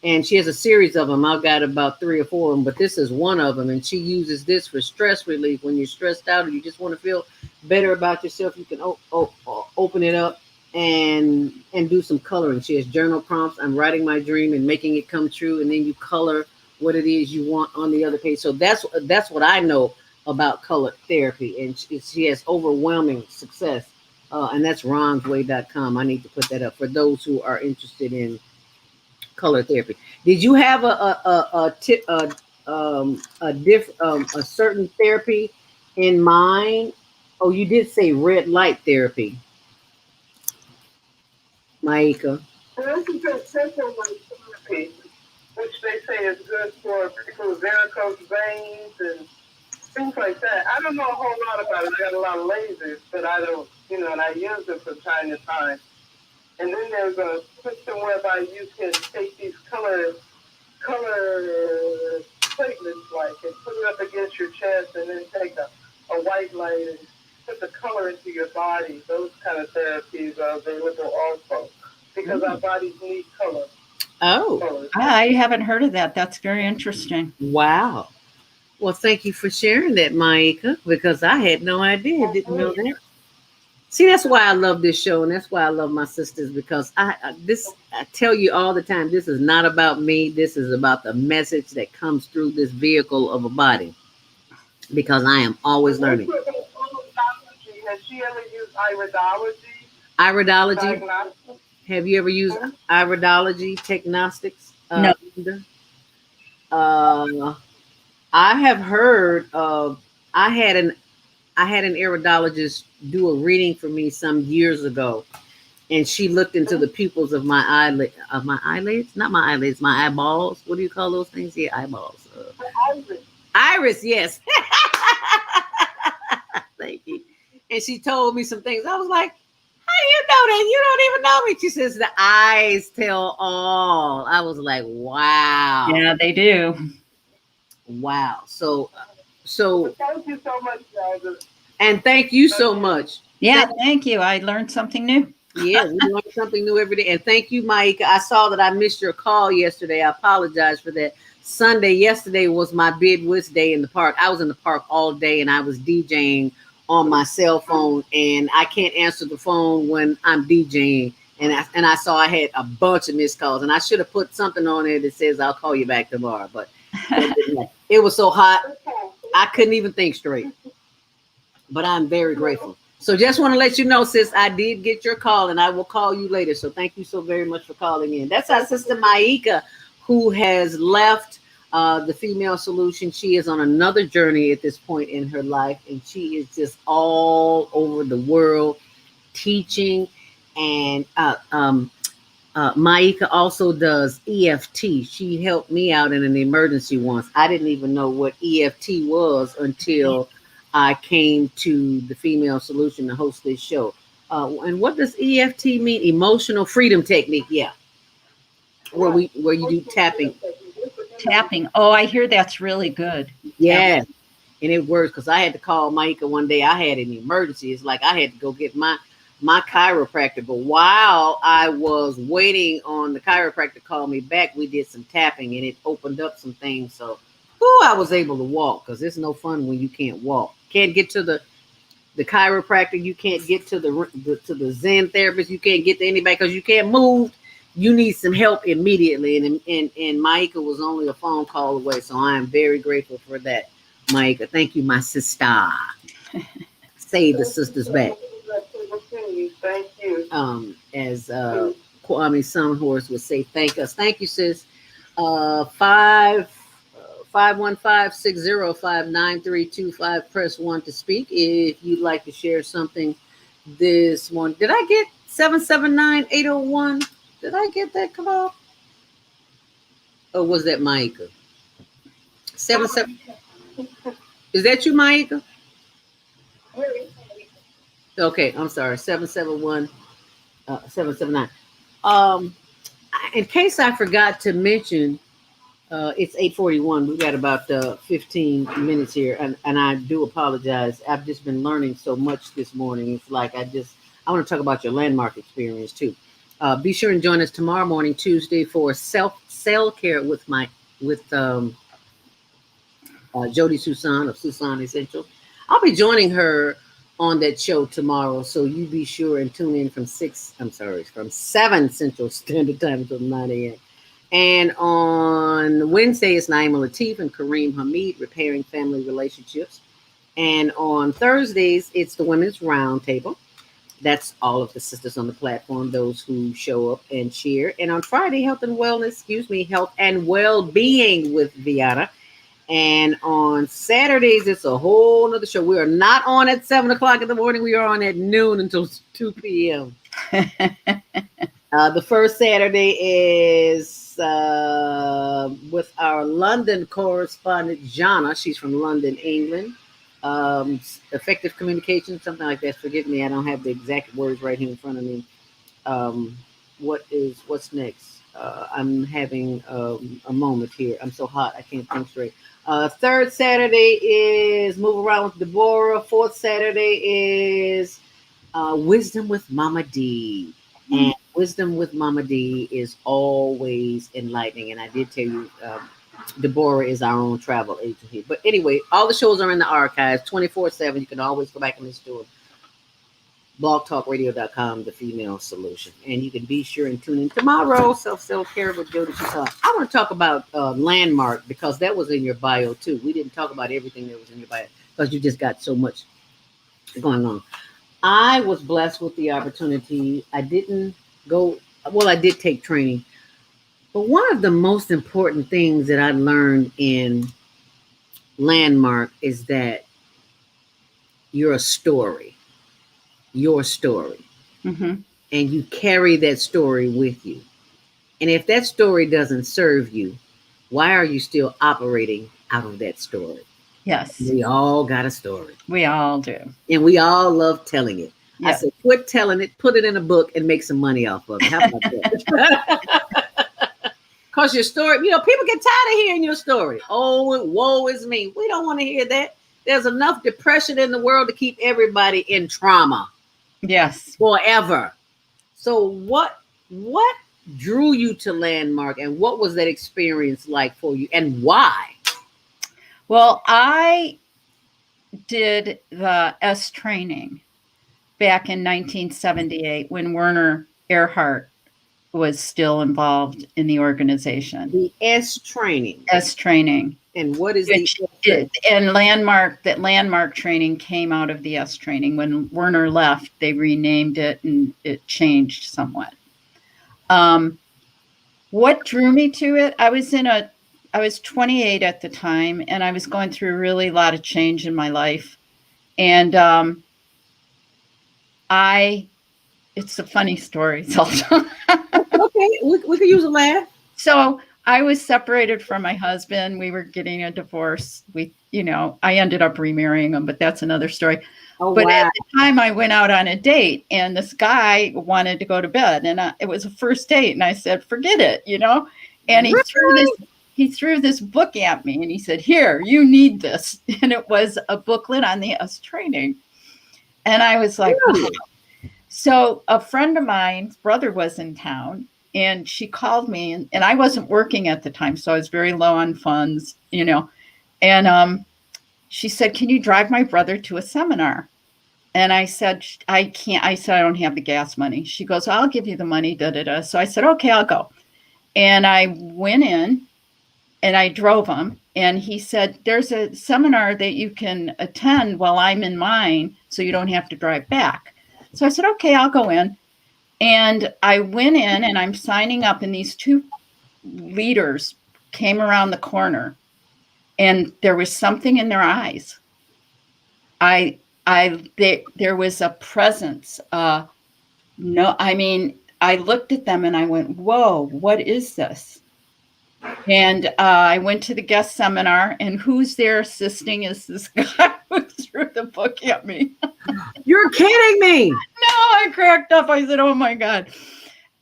And she has a series of them. I've got about 3 or 4 of them, but this is one of them. And she uses this for stress relief. When you're stressed out or you just want to feel better about yourself, you can open it up and do some coloring. She has journal prompts. I'm writing my dream and making it come true. And then you color what it is you want on the other page. So that's what I know about color therapy. And she has overwhelming success. And that's ronsway.com. I need to put that up for those who are interested in color therapy. Did you have a certain therapy in mind? Oh, you did say red light therapy, Maika. There's a good central light therapy, which they say is good for people with varicose veins and things like that. I don't know a whole lot about it. I got a lot of lasers, but I don't, and I use them from time to time. And then there's a system whereby you can take these color platelets, like, and put it up against your chest, and then take a white light and put the color into your body. Those kind of therapies are available also, because our bodies need color. Oh, colors. I haven't heard of that. That's very interesting. Wow. Well, thank you for sharing that, Maika, because I had no idea. Didn't know that. See, that's why I love this show, and that's why I love my sisters, because I tell you all the time, this is not about me. This is about the message that comes through this vehicle of a body, because I am always learning. Has she ever used iridology? Iridology. Diagnostics? Have you ever used iridology technostics? No. Linda? I have heard of. I had an iridologist do a reading for me some years ago, and she looked into the pupils of my eyelids, not my eyelids, my eyeballs. What do you call those things? Yeah, eyeballs. Iris, yes. Thank you. And she told me some things. I was like, how do you know that? You don't even know me. She says the eyes tell all. I was like, wow. Yeah, they do. Wow. So Thank you so much, guys. and thank you so much. Yeah, thank you. I learned something new. Yeah, we learn something new every day. And thank you, Mike. I saw that I missed your call yesterday. I apologize for that. Yesterday was my bid whist day in the park. I was in the park all day and I was DJing on my cell phone, and I can't answer the phone when I'm DJing. And I saw I had a bunch of missed calls, and I should have put something on there that says I'll call you back tomorrow. But it was so hot, I couldn't even think straight. But I'm very grateful. So just want to let you know, sis, I did get your call, and I will call you later. So thank you so very much for calling in. That's our sister Maika, who has left the Female Solution. She is on another journey at this point in her life, and she is just all over the world teaching. And Maika also does EFT. She helped me out in an emergency once. I didn't even know what EFT was until I came to the Female Solution to host this show. And what does EFT mean? Emotional freedom technique. Yeah. Where you do tapping. Tapping. Oh, I hear that's really good. Yeah. And it works, because I had to call Maika one day. I had an emergency. It's like I had to go get my chiropractor. But while I was waiting on the chiropractor to call me back, we did some tapping, and it opened up some things. So I was able to walk, because it's no fun when you can't walk. Can't get to the chiropractor. You can't get to the Zen therapist. You can't get to anybody because you can't move. You need some help immediately. And Maika was only a phone call away. So I am very grateful for that, Maika. Thank you, my sister. Save the sisters back. Thank you. As Kwame Sunhorse would say, thank us. Thank you, sis. 515-605-9325. Press 1 to speak if you'd like to share something this morning. Did I get 779-801? Did I get that? Come on. Or was that Maika? 77. Is that you, Maika? Okay, I'm sorry. 771 779. In case I forgot to mention, it's 8:41. We've got about 15 minutes here, and I do apologize. I've just been learning so much this morning. It's like I want to talk about your landmark experience too. Be sure and join us tomorrow morning, Tuesday, for self-care with Jody Susan of Susan Essentials. I'll be joining her on that show tomorrow, so you be sure and tune in from 7 Central Standard Time until 9 a.m. And on Wednesday, it's Naima Latif and Kareem Hamid, Repairing Family Relationships. And on Thursdays, it's the Women's Roundtable. That's all of the sisters on the platform, those who show up and cheer. And on Friday, Health and Well-Being with Viana. And on Saturdays, it's a whole nother show. We are not on at 7 o'clock in the morning. We are on at noon until 2 p.m. The first Saturday is with our London correspondent, Jana. She's from London, England. Effective communication, something like that. Forgive me, I don't have the exact words right here in front of me. What's next? I'm having a moment here. I'm so hot, I can't think straight. Third Saturday is Move Around with Deborah. Fourth Saturday is Wisdom with Mama D. And Wisdom with Mama D is always enlightening. And I did tell you, Deborah is our own travel agent here. But anyway, all the shows are in the archives 24/7. You can always go back and listen to them. blogtalkradio.com, the female solution. And you can be sure and tune in tomorrow, self-care with Jody Chicago. I want to talk about Landmark, because that was in your bio too. We didn't talk about everything that was in your bio because you just got so much going on. I was blessed with the opportunity. I didn't go, well, I did take training. But one of the most important things that I learned in Landmark is that you're a story, your story. Mm-hmm. And you carry that story with you. And if that story doesn't serve you, why are you still operating out of that story? Yes. We all got a story. We all do. And we all love telling it. Yep. I said, quit telling it, put it in a book and make some money off of it. How about that? Because your story, people get tired of hearing your story. Oh, woe is me. We don't want to hear that. There's enough depression in the world to keep everybody in trauma. Yes. Forever. So what drew you to Landmark, and what was that experience like for you, and why? Well, I did the S training back in 1978 when Werner Erhard was still involved in the organization. The S training. S training. And what is and Landmark training came out of the S training. When Werner left, they renamed it and it changed somewhat. What drew me to it? I was 28 at the time, and I was going through really a lot of change in my life. And it's a funny story. Okay, we could use a laugh. So I was separated from my husband. We were getting a divorce. I ended up remarrying him, but that's another story. Oh, but wow. At the time I went out on a date, and this guy wanted to go to bed, and it was a first date, and I said, forget it, and he threw this book at me, and he said, here, you need this. And it was a booklet on the S training. And I was like, wow. So a friend of mine's brother was in town, and she called me, and I wasn't working at the time, so I was very low on funds, and she said, can you drive my brother to a seminar? And I said, I can't. I said, I don't have the gas money. She goes, I'll give you the money, da-da-da. So I said, okay, I'll go. And I went in, and I drove him, and he said, there's a seminar that you can attend while I'm in mine, so you don't have to drive back. So I said, okay, I'll go in. And I went in, and I'm signing up, and these two leaders came around the corner, and there was something in their eyes. There was a presence. I looked at them and I went, whoa, what is this? And I went to the guest seminar, and who's there assisting is this guy who threw the book at me. You're kidding me. No, I cracked up. I said, oh my God.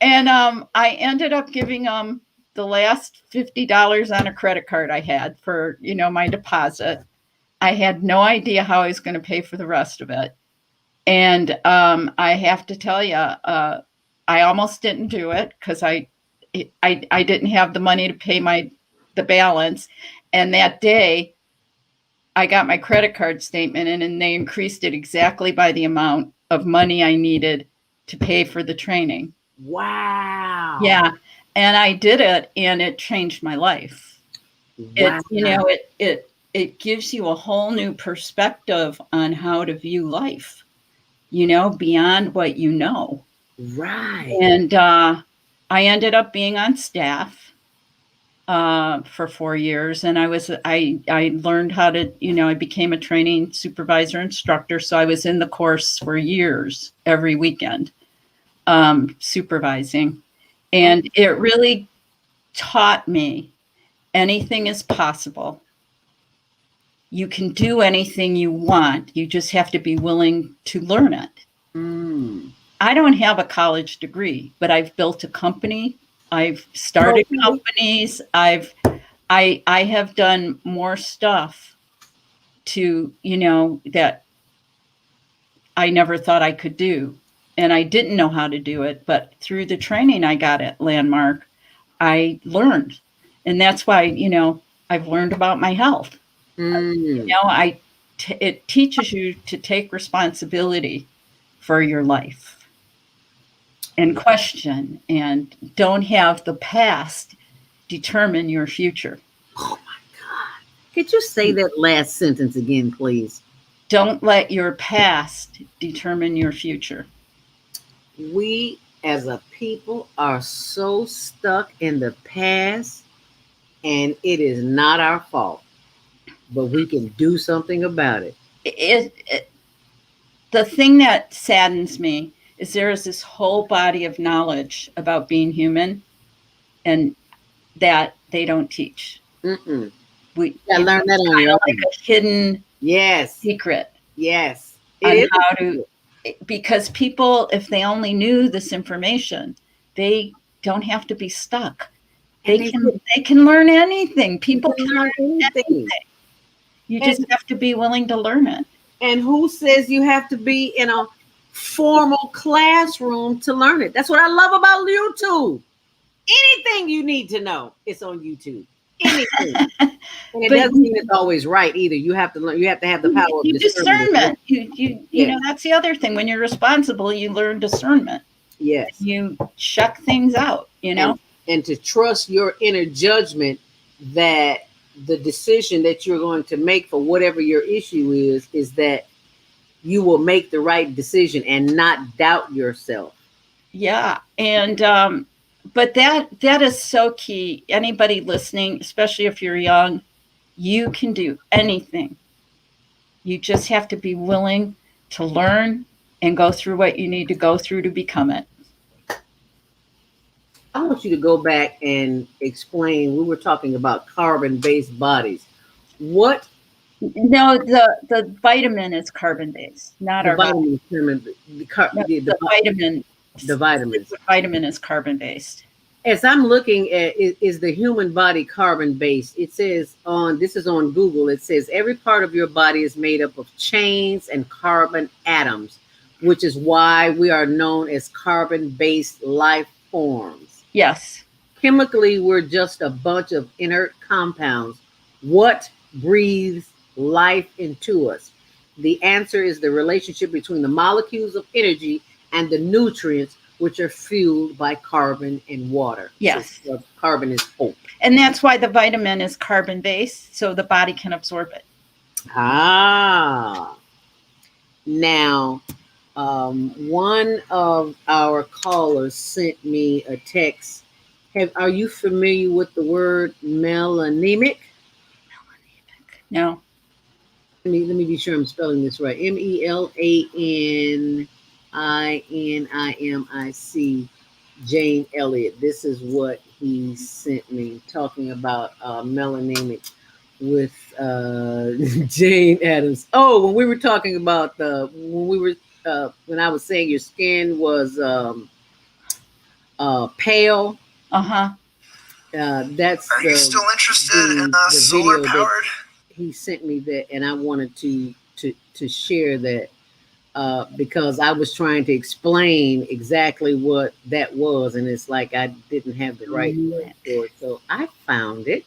And I ended up giving him the last $50 on a credit card I had for, my deposit. I had no idea how I was going to pay for the rest of it. And I have to tell you, I almost didn't do it because I didn't have the money to pay the balance. And that day I got my credit card statement and they increased it exactly by the amount of money I needed to pay for the training. Wow. Yeah. And I did it, and it changed my life. Wow. It gives you a whole new perspective on how to view life, beyond what you know. Right. And I ended up being on staff for 4 years, and I learned how to, I became a training supervisor instructor. So I was in the course for years, every weekend, supervising. And it really taught me anything is possible. You can do anything you want. You just have to be willing to learn it. Mm. I don't have a college degree, but I've built a company. I've started companies. I have done more stuff that I never thought I could do. And I didn't know how to do it, but through the training I got at Landmark, I learned. And that's why, I've learned about my health. Mm. It teaches you to take responsibility for your life and question, and don't have the past determine your future. Oh my God. Could you say that last sentence again, please? Don't let your past determine your future. We as a people are so stuck in the past, and it is not our fault, but we can do something about it. The thing that saddens me is there is this whole body of knowledge about being human, and that they don't teach. Mm-mm. We learn that on your own. Like a hidden secret. Yes. On how to, because people, if they only knew this information, they don't have to be stuck. They can learn anything. People can learn anything. You just have to be willing to learn it. And who says you have to be in a formal classroom to learn it? That's what I love about YouTube. Anything you need to know, it's on YouTube. Anything. And it doesn't mean it's always right either. You have to learn. You have to have the power of discernment. You know, that's the other thing. When you're responsible, you learn discernment. Yes. You check things out, you know. And to trust your inner judgment that the decision that you're going to make for whatever your issue is that you will make the right decision and not doubt yourself. Yeah. And but that is so key. Anybody listening, especially if you're young, you can do anything. You just have to be willing to learn and go through what you need to go through to become it. I want you to go back and explain. We were talking about carbon-based bodies. What? No, the vitamin is carbon-based, not the our vitamin. The vitamin. The vitamins. The vitamin is carbon-based. As I'm looking at, is the human body carbon-based? It says this is on Google. It says every part of your body is made up of chains and carbon atoms, which is why we are known as carbon-based life forms. Yes. Chemically, we're just a bunch of inert compounds. What breathes life into us? The answer is the relationship between the molecules of energy and the nutrients, which are fueled by carbon and water. Yes. So carbon is hope. And that's why the vitamin is carbon-based, so the body can absorb it. Now, one of our callers sent me a text. Are you familiar with the word melanemic? No. Let me be sure I'm spelling this right. MELANINIMIC. Jane Elliott. This is what he sent me, talking about melanemic with Jane Addams. Oh, when we were talking about when I was saying your skin was pale. That's. Are you still interested in solar powered? He sent me that, and I wanted to share that because I was trying to explain exactly what that was, and it's like I didn't have the right word for it. So I found it,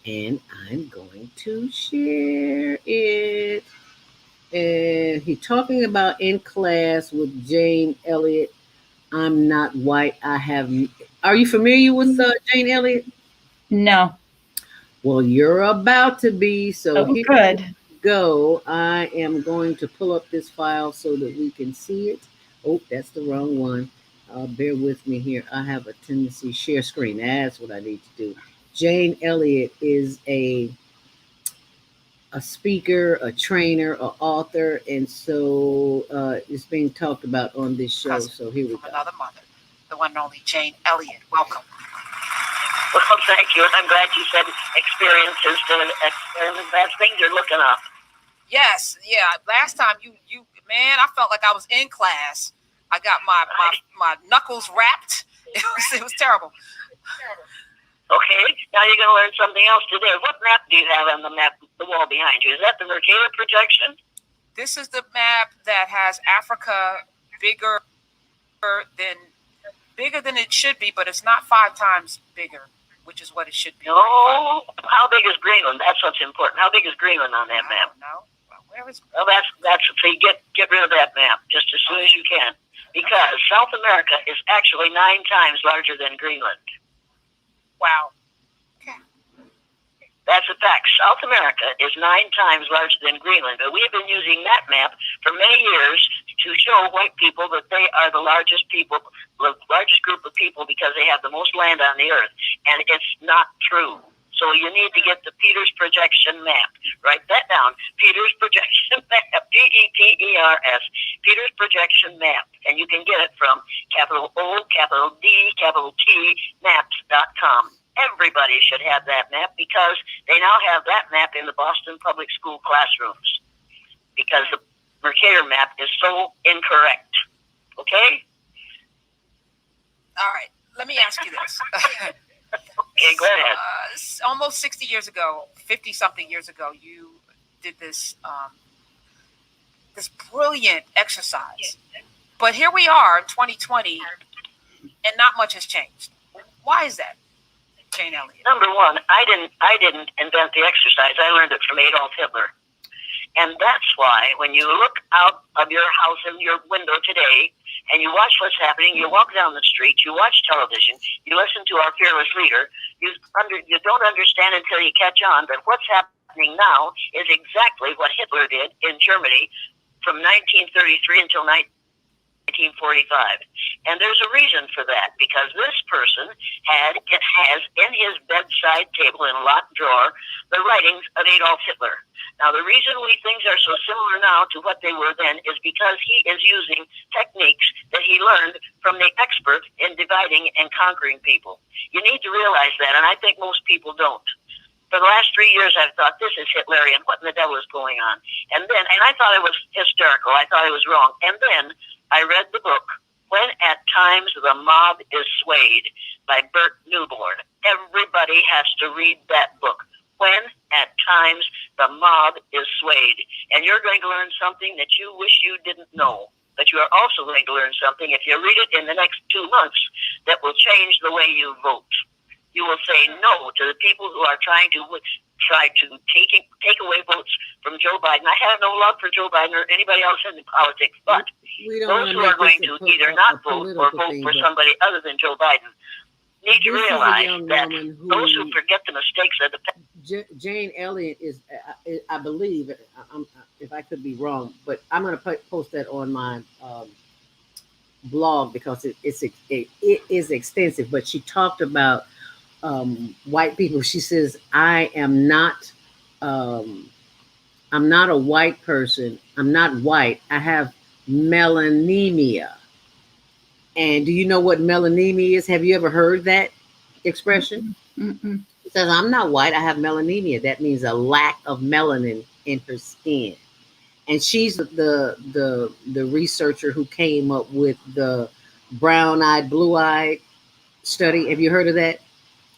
and I'm going to share it. And he's talking about in class with Jane Elliott. I'm not white. Are you familiar with Jane Elliott? No. Well, you're about to be. So here good. we go. I am going to pull up this file so that we can see it. Oh, that's the wrong one. Bear with me here. I have a tendency to share screen. That's what I need to do. Jane Elliott is a speaker, a trainer, an author, and so it's being talked about on this show. So here we go. Another mother, the one and only Jane Elliott. Welcome. Well, thank you. I'm glad you said experiences and that's things you're looking up. Yes, yeah. Last time you man, I felt like I was in class. I got my knuckles wrapped. It was terrible. Okay, now you're going to learn something else today. What map do you have on the map, the wall behind you? Is that the Mercator projection? This is the map that has Africa bigger than it should be, but it's not 5 times bigger, which is what it should be. No, how big is Greenland? That's what's important. How big is Greenland on that map? No, Where was? Well, that's so you get rid of that map just as soon as you can, because South America is actually 9 times larger than Greenland. Wow. That's a fact. South America is 9 times larger than Greenland, but we have been using that map for many years to show white people that they are the largest people, the largest group of people, because they have the most land on the earth, and it's not true. So you need to get the Peters projection map. Write that down. Peters projection map. P-E-T-E-R-S. Peters projection map, and you can get it from capital O, capital D, capital T, maps.com. Everybody should have that map, because they now have that map in the Boston public school classrooms, because the Mercator map is so incorrect. Okay? All right. Let me ask you this. Okay, go ahead. Almost 60 years ago, 50-something years ago, you did this this brilliant exercise. But here we are in 2020, and not much has changed. Why is that, Jane Elliott? Number one, I didn't invent the exercise. I learned it from Adolf Hitler. And that's why when you look out of your house in your window today and you watch what's happening, you walk down the street, you watch television, you listen to our fearless leader, you don't understand until you catch on that what's happening now is exactly what Hitler did in Germany from 1933 until 1945. And there's a reason for that, because this person has in his bedside table in a locked drawer the writings of Adolf Hitler. Now, the reason things are so similar now to what they were then is because he is using techniques that he learned from the expert in dividing and conquering people. You need to realize that, and I think most people don't. For the last 3 years, I've thought, this is Hitlerian. What in the devil is going on? And I thought it was hysterical. I thought it was wrong. And then I read the book, When at Times the Mob is Swayed, by Bert Newborn. Everybody has to read that book. When at Times the Mob is Swayed. And you're going to learn something that you wish you didn't know. But you are also going to learn something, if you read it in the next 2 months, that will change the way you vote. You will say no to the people who are trying to take away votes from Joe Biden. I have no love for Joe Biden or anybody else in politics, but those who are going to either not vote or vote for somebody other than Joe Biden need to realize that those who forget the mistakes of the past. Jane Elliott is, I believe, if I could be wrong, but I'm going to post that on my blog, because it is extensive. But she talked about white people. She says, I'm not a white person. I'm not white. I have melanemia. And do you know what melanemia is? Have you ever heard that expression? Mm-mm. It says, I'm not white. I have melanemia. That means a lack of melanin in her skin. And she's the researcher who came up with the brown-eyed, blue-eyed study. Have you heard of that?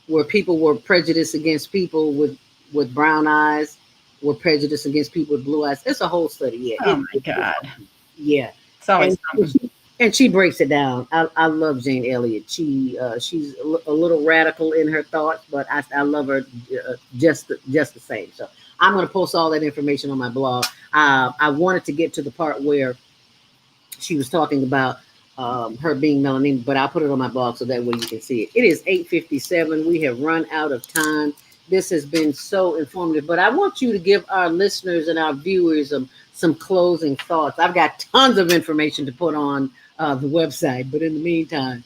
Where people were prejudiced against people with brown eyes, were prejudiced against people with blue eyes. It's a whole study. Yeah. Oh my God. Yeah. It's always and she breaks it down. I love Jane Elliott. She's a little radical in her thoughts, but I love her just the same. So I'm going to post all that information on my blog. I wanted to get to the part where she was talking about her being melanin, but I'll put it on my blog so that way you can see it. It is 8:57. We have run out of time. This has been so informative, but I want you to give our listeners and our viewers some closing thoughts. I've got tons of information to put on the website, but in the meantime,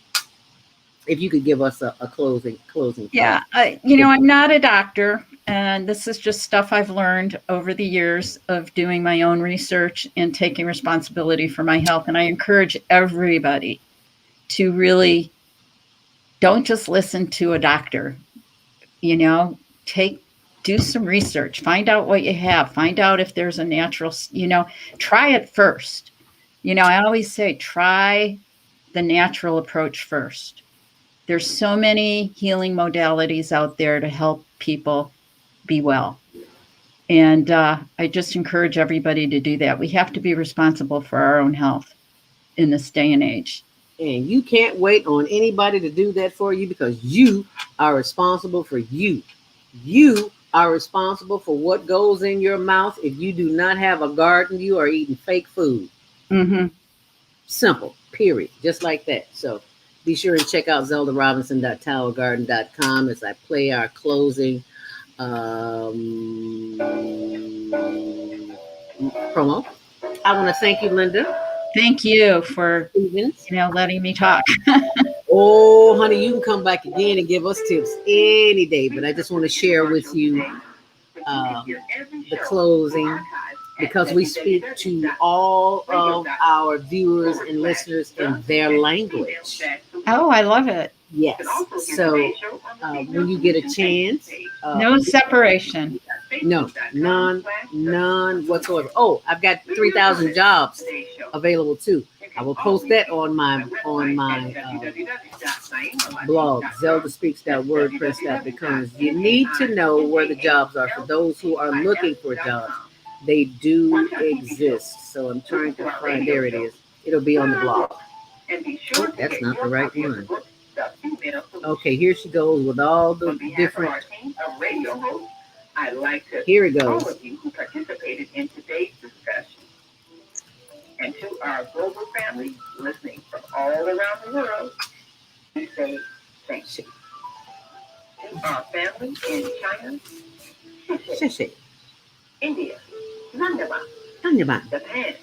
if you could give us a closing thought. Yeah, I'm not a doctor, and this is just stuff I've learned over the years of doing my own research and taking responsibility for my health. And I encourage everybody to really don't just listen to a doctor. Do some research, find out what you have, find out if there's a natural, try it first. I always say, try the natural approach first. There's so many healing modalities out there to help people be well. And I just encourage everybody to do that. We have to be responsible for our own health in this day and age. And you can't wait on anybody to do that for you, because you are responsible for you. You are responsible for what goes in your mouth. If you do not have a garden, you are eating fake food. Mm-hmm. Simple, period. Just like that. So be sure and check out zeldarobinson.towergarden.com as I play our closing promo. I want to thank you, Linda Thank you for Stevens. letting me talk. Oh, honey, you can come back again and give us tips any day. But I just want to share with you the closing because we speak to all of our viewers and listeners in their language. Oh, I love it. Yes. So when you get a chance, No separation. no, none whatsoever. Oh, I've got 3,000 jobs available too. I will post that on my blog, zeldaspeaks.wordpress.com. You need to know where the jobs are for those who are looking for jobs. They do exist. So I'm trying to find. There it is. It'll be on the blog. Oh, that's not the right one. Okay, here she goes with all the different. Here it goes. All of you who participated in today's discussion, and to our global family listening from all around the world, we say thank you. To our family in China, 谢谢 India, Nandaba, 看见吧 Japan,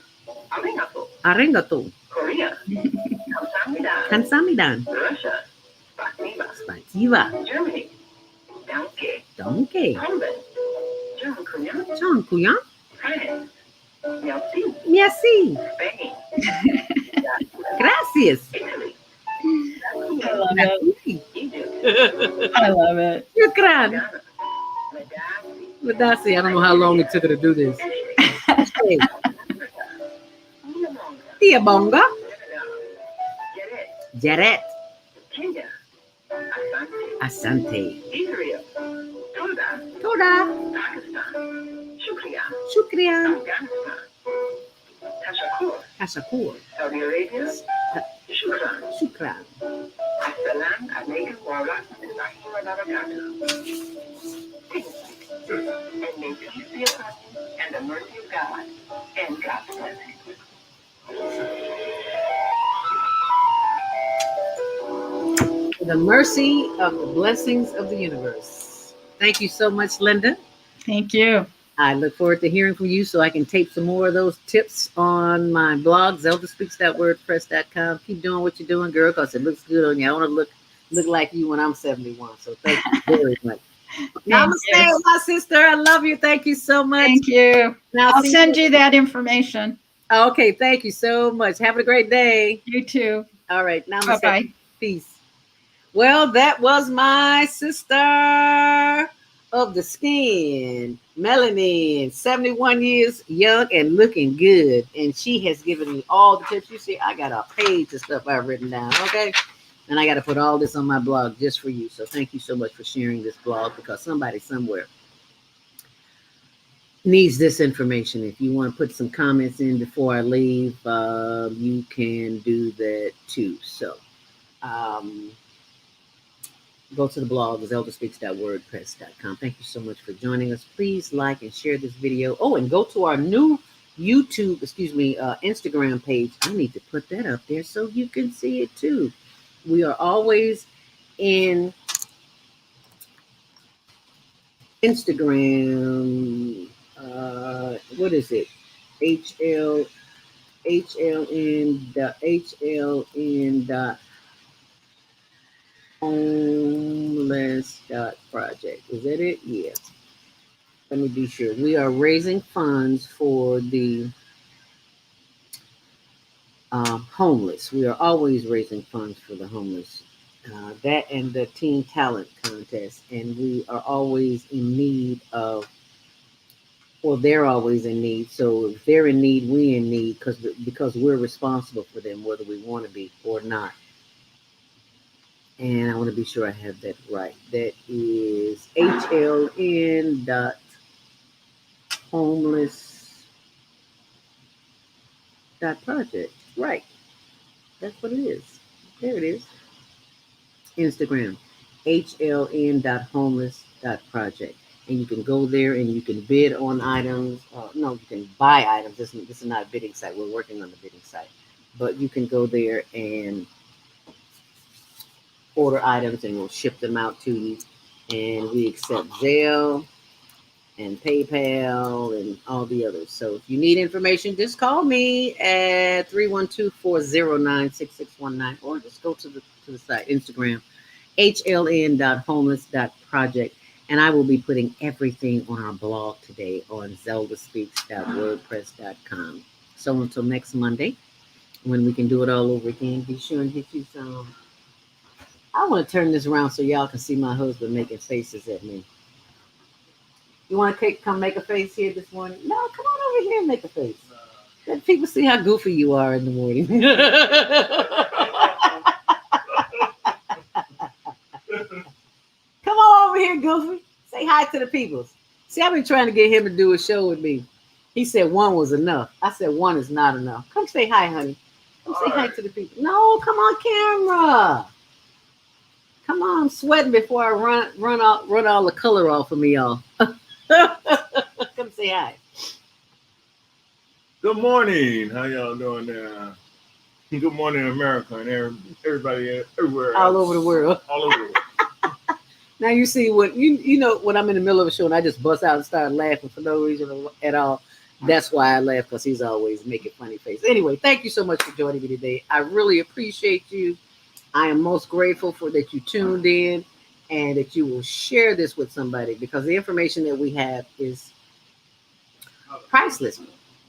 Arigato, Arigato Korea, Kamsahamnida, 감사합니다 Russia, Spasiba, Spasiba Germany, Danke, Danke Poland, Dziękuję, Dziękuję France, Merci, Merci Spain, Gracias Italy, I love it. Egypt, I love it. Shukran Ghana, Madagascar, Madasi. I don't know how long it took her to do this. Hey, Tia Bonga Jaret Kenya, Asante Israel, Toda, Toda Pakistan, Shukriya, Shukriya Afghanistan, Tashakur, Kashakur Saudi Arabia, Shukran, Shukran Assalam alaikum wa rahmatullahi wa barakatuh. And may peace be upon you and the mercy of God and God's blessing. The mercy of the blessings of the universe. Thank you so much, Linda. Thank you. I look forward to hearing from you so I can tape some more of those tips on my blog, zeldaspeaks.wordpress.com. Keep doing what you're doing, girl, because it looks good on you. I want to look like you when I'm 71. So thank you very much. Namaste, my sister. I love you. Thank you so much. Thank you. Now, I'll send you that information. Okay, thank you so much. Have a great day. You too. All right, namaste. Bye-bye. Peace. Well, that was my sister of the skin, Melanie, 71 years young and looking good. And she has given me all the tips. You see, I got a page of stuff I've written down, okay? And I got to put all this on my blog just for you. So thank you so much for sharing this blog because somebody somewhere needs this information. If you want to put some comments in before I leave, you can do that too. So go to the blog, zeldaspeaks.wordpress.com. Thank you so much for joining us. Please like and share this video. Oh, and go to our new Instagram page. I need to put that up there so you can see it too. We are always in Instagram. What is it? HLN homeless project. Is that it? Yeah. Let me be sure. We are raising funds for the homeless. We are always raising funds for the homeless. That and the Teen Talent Contest. And we are always in need of, well, they're always in need. So if they're in need, we're in need because we're responsible for them, whether we want to be or not. And I want to be sure I have that right. That is HLN.homeless.project. Right. That's what it is. There it is. Instagram, HLN.homeless.project. and you can go there and you can bid on items. No, you can buy items. This is not a bidding site. We're working on the bidding site, but you can go there and order items, and we'll ship them out to you. And we accept Zelle and PayPal and all the others. So if you need information, just call me at 312-409-6619, or just go to the site, Instagram, hln.homeless.project. And I will be putting everything on our blog today on zeldaspeaks.wordpress.com. So until next Monday, when we can do it all over again, be sure and get you some. I want to turn this around so y'all can see my husband making faces at me. You want to come make a face here this morning? No, come on over here and make a face. Let people see how goofy you are in the morning. Come on over here, Goofy. Say hi to the peoples. See, I've been trying to get him to do a show with me. He said one was enough. I said one is not enough. Come say hi, honey. Come say hi to the people. No, come on camera. Come on, I'm sweating before I run all the color off of me, y'all. Come say hi. Good morning. How y'all doing there? Good morning, America, and everybody everywhere else. All over the world. All over the world. Now you see what you know when I'm in the middle of a show and I just bust out and start laughing for no reason at all. That's why I laugh, because he's always making funny faces. Anyway, thank you so much for joining me today. I really appreciate you. I am most grateful for that you tuned in and that you will share this with somebody, because the information that we have is priceless.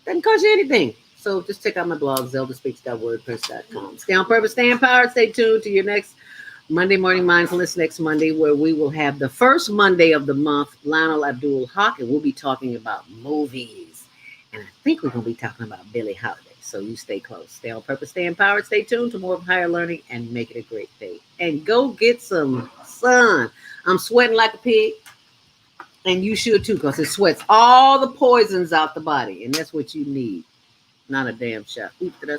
Doesn't cost you anything. So just check out my blog, zeldaspeaks.wordpress.com. Stay on purpose, stay empowered. Stay tuned to your next Monday Morning Mindfulness next Monday, where we will have the first Monday of the month, Lionel Abdul Haq, and we'll be talking about movies. And I think we're going to be talking about Billie Holiday. So you stay close. Stay on purpose, stay empowered, stay tuned to more of higher learning, and make it a great day. And go get some sun. I'm sweating like a pig, and you should too, because it sweats all the poisons out the body, and that's what you need. Not a damn shot. Oops, did I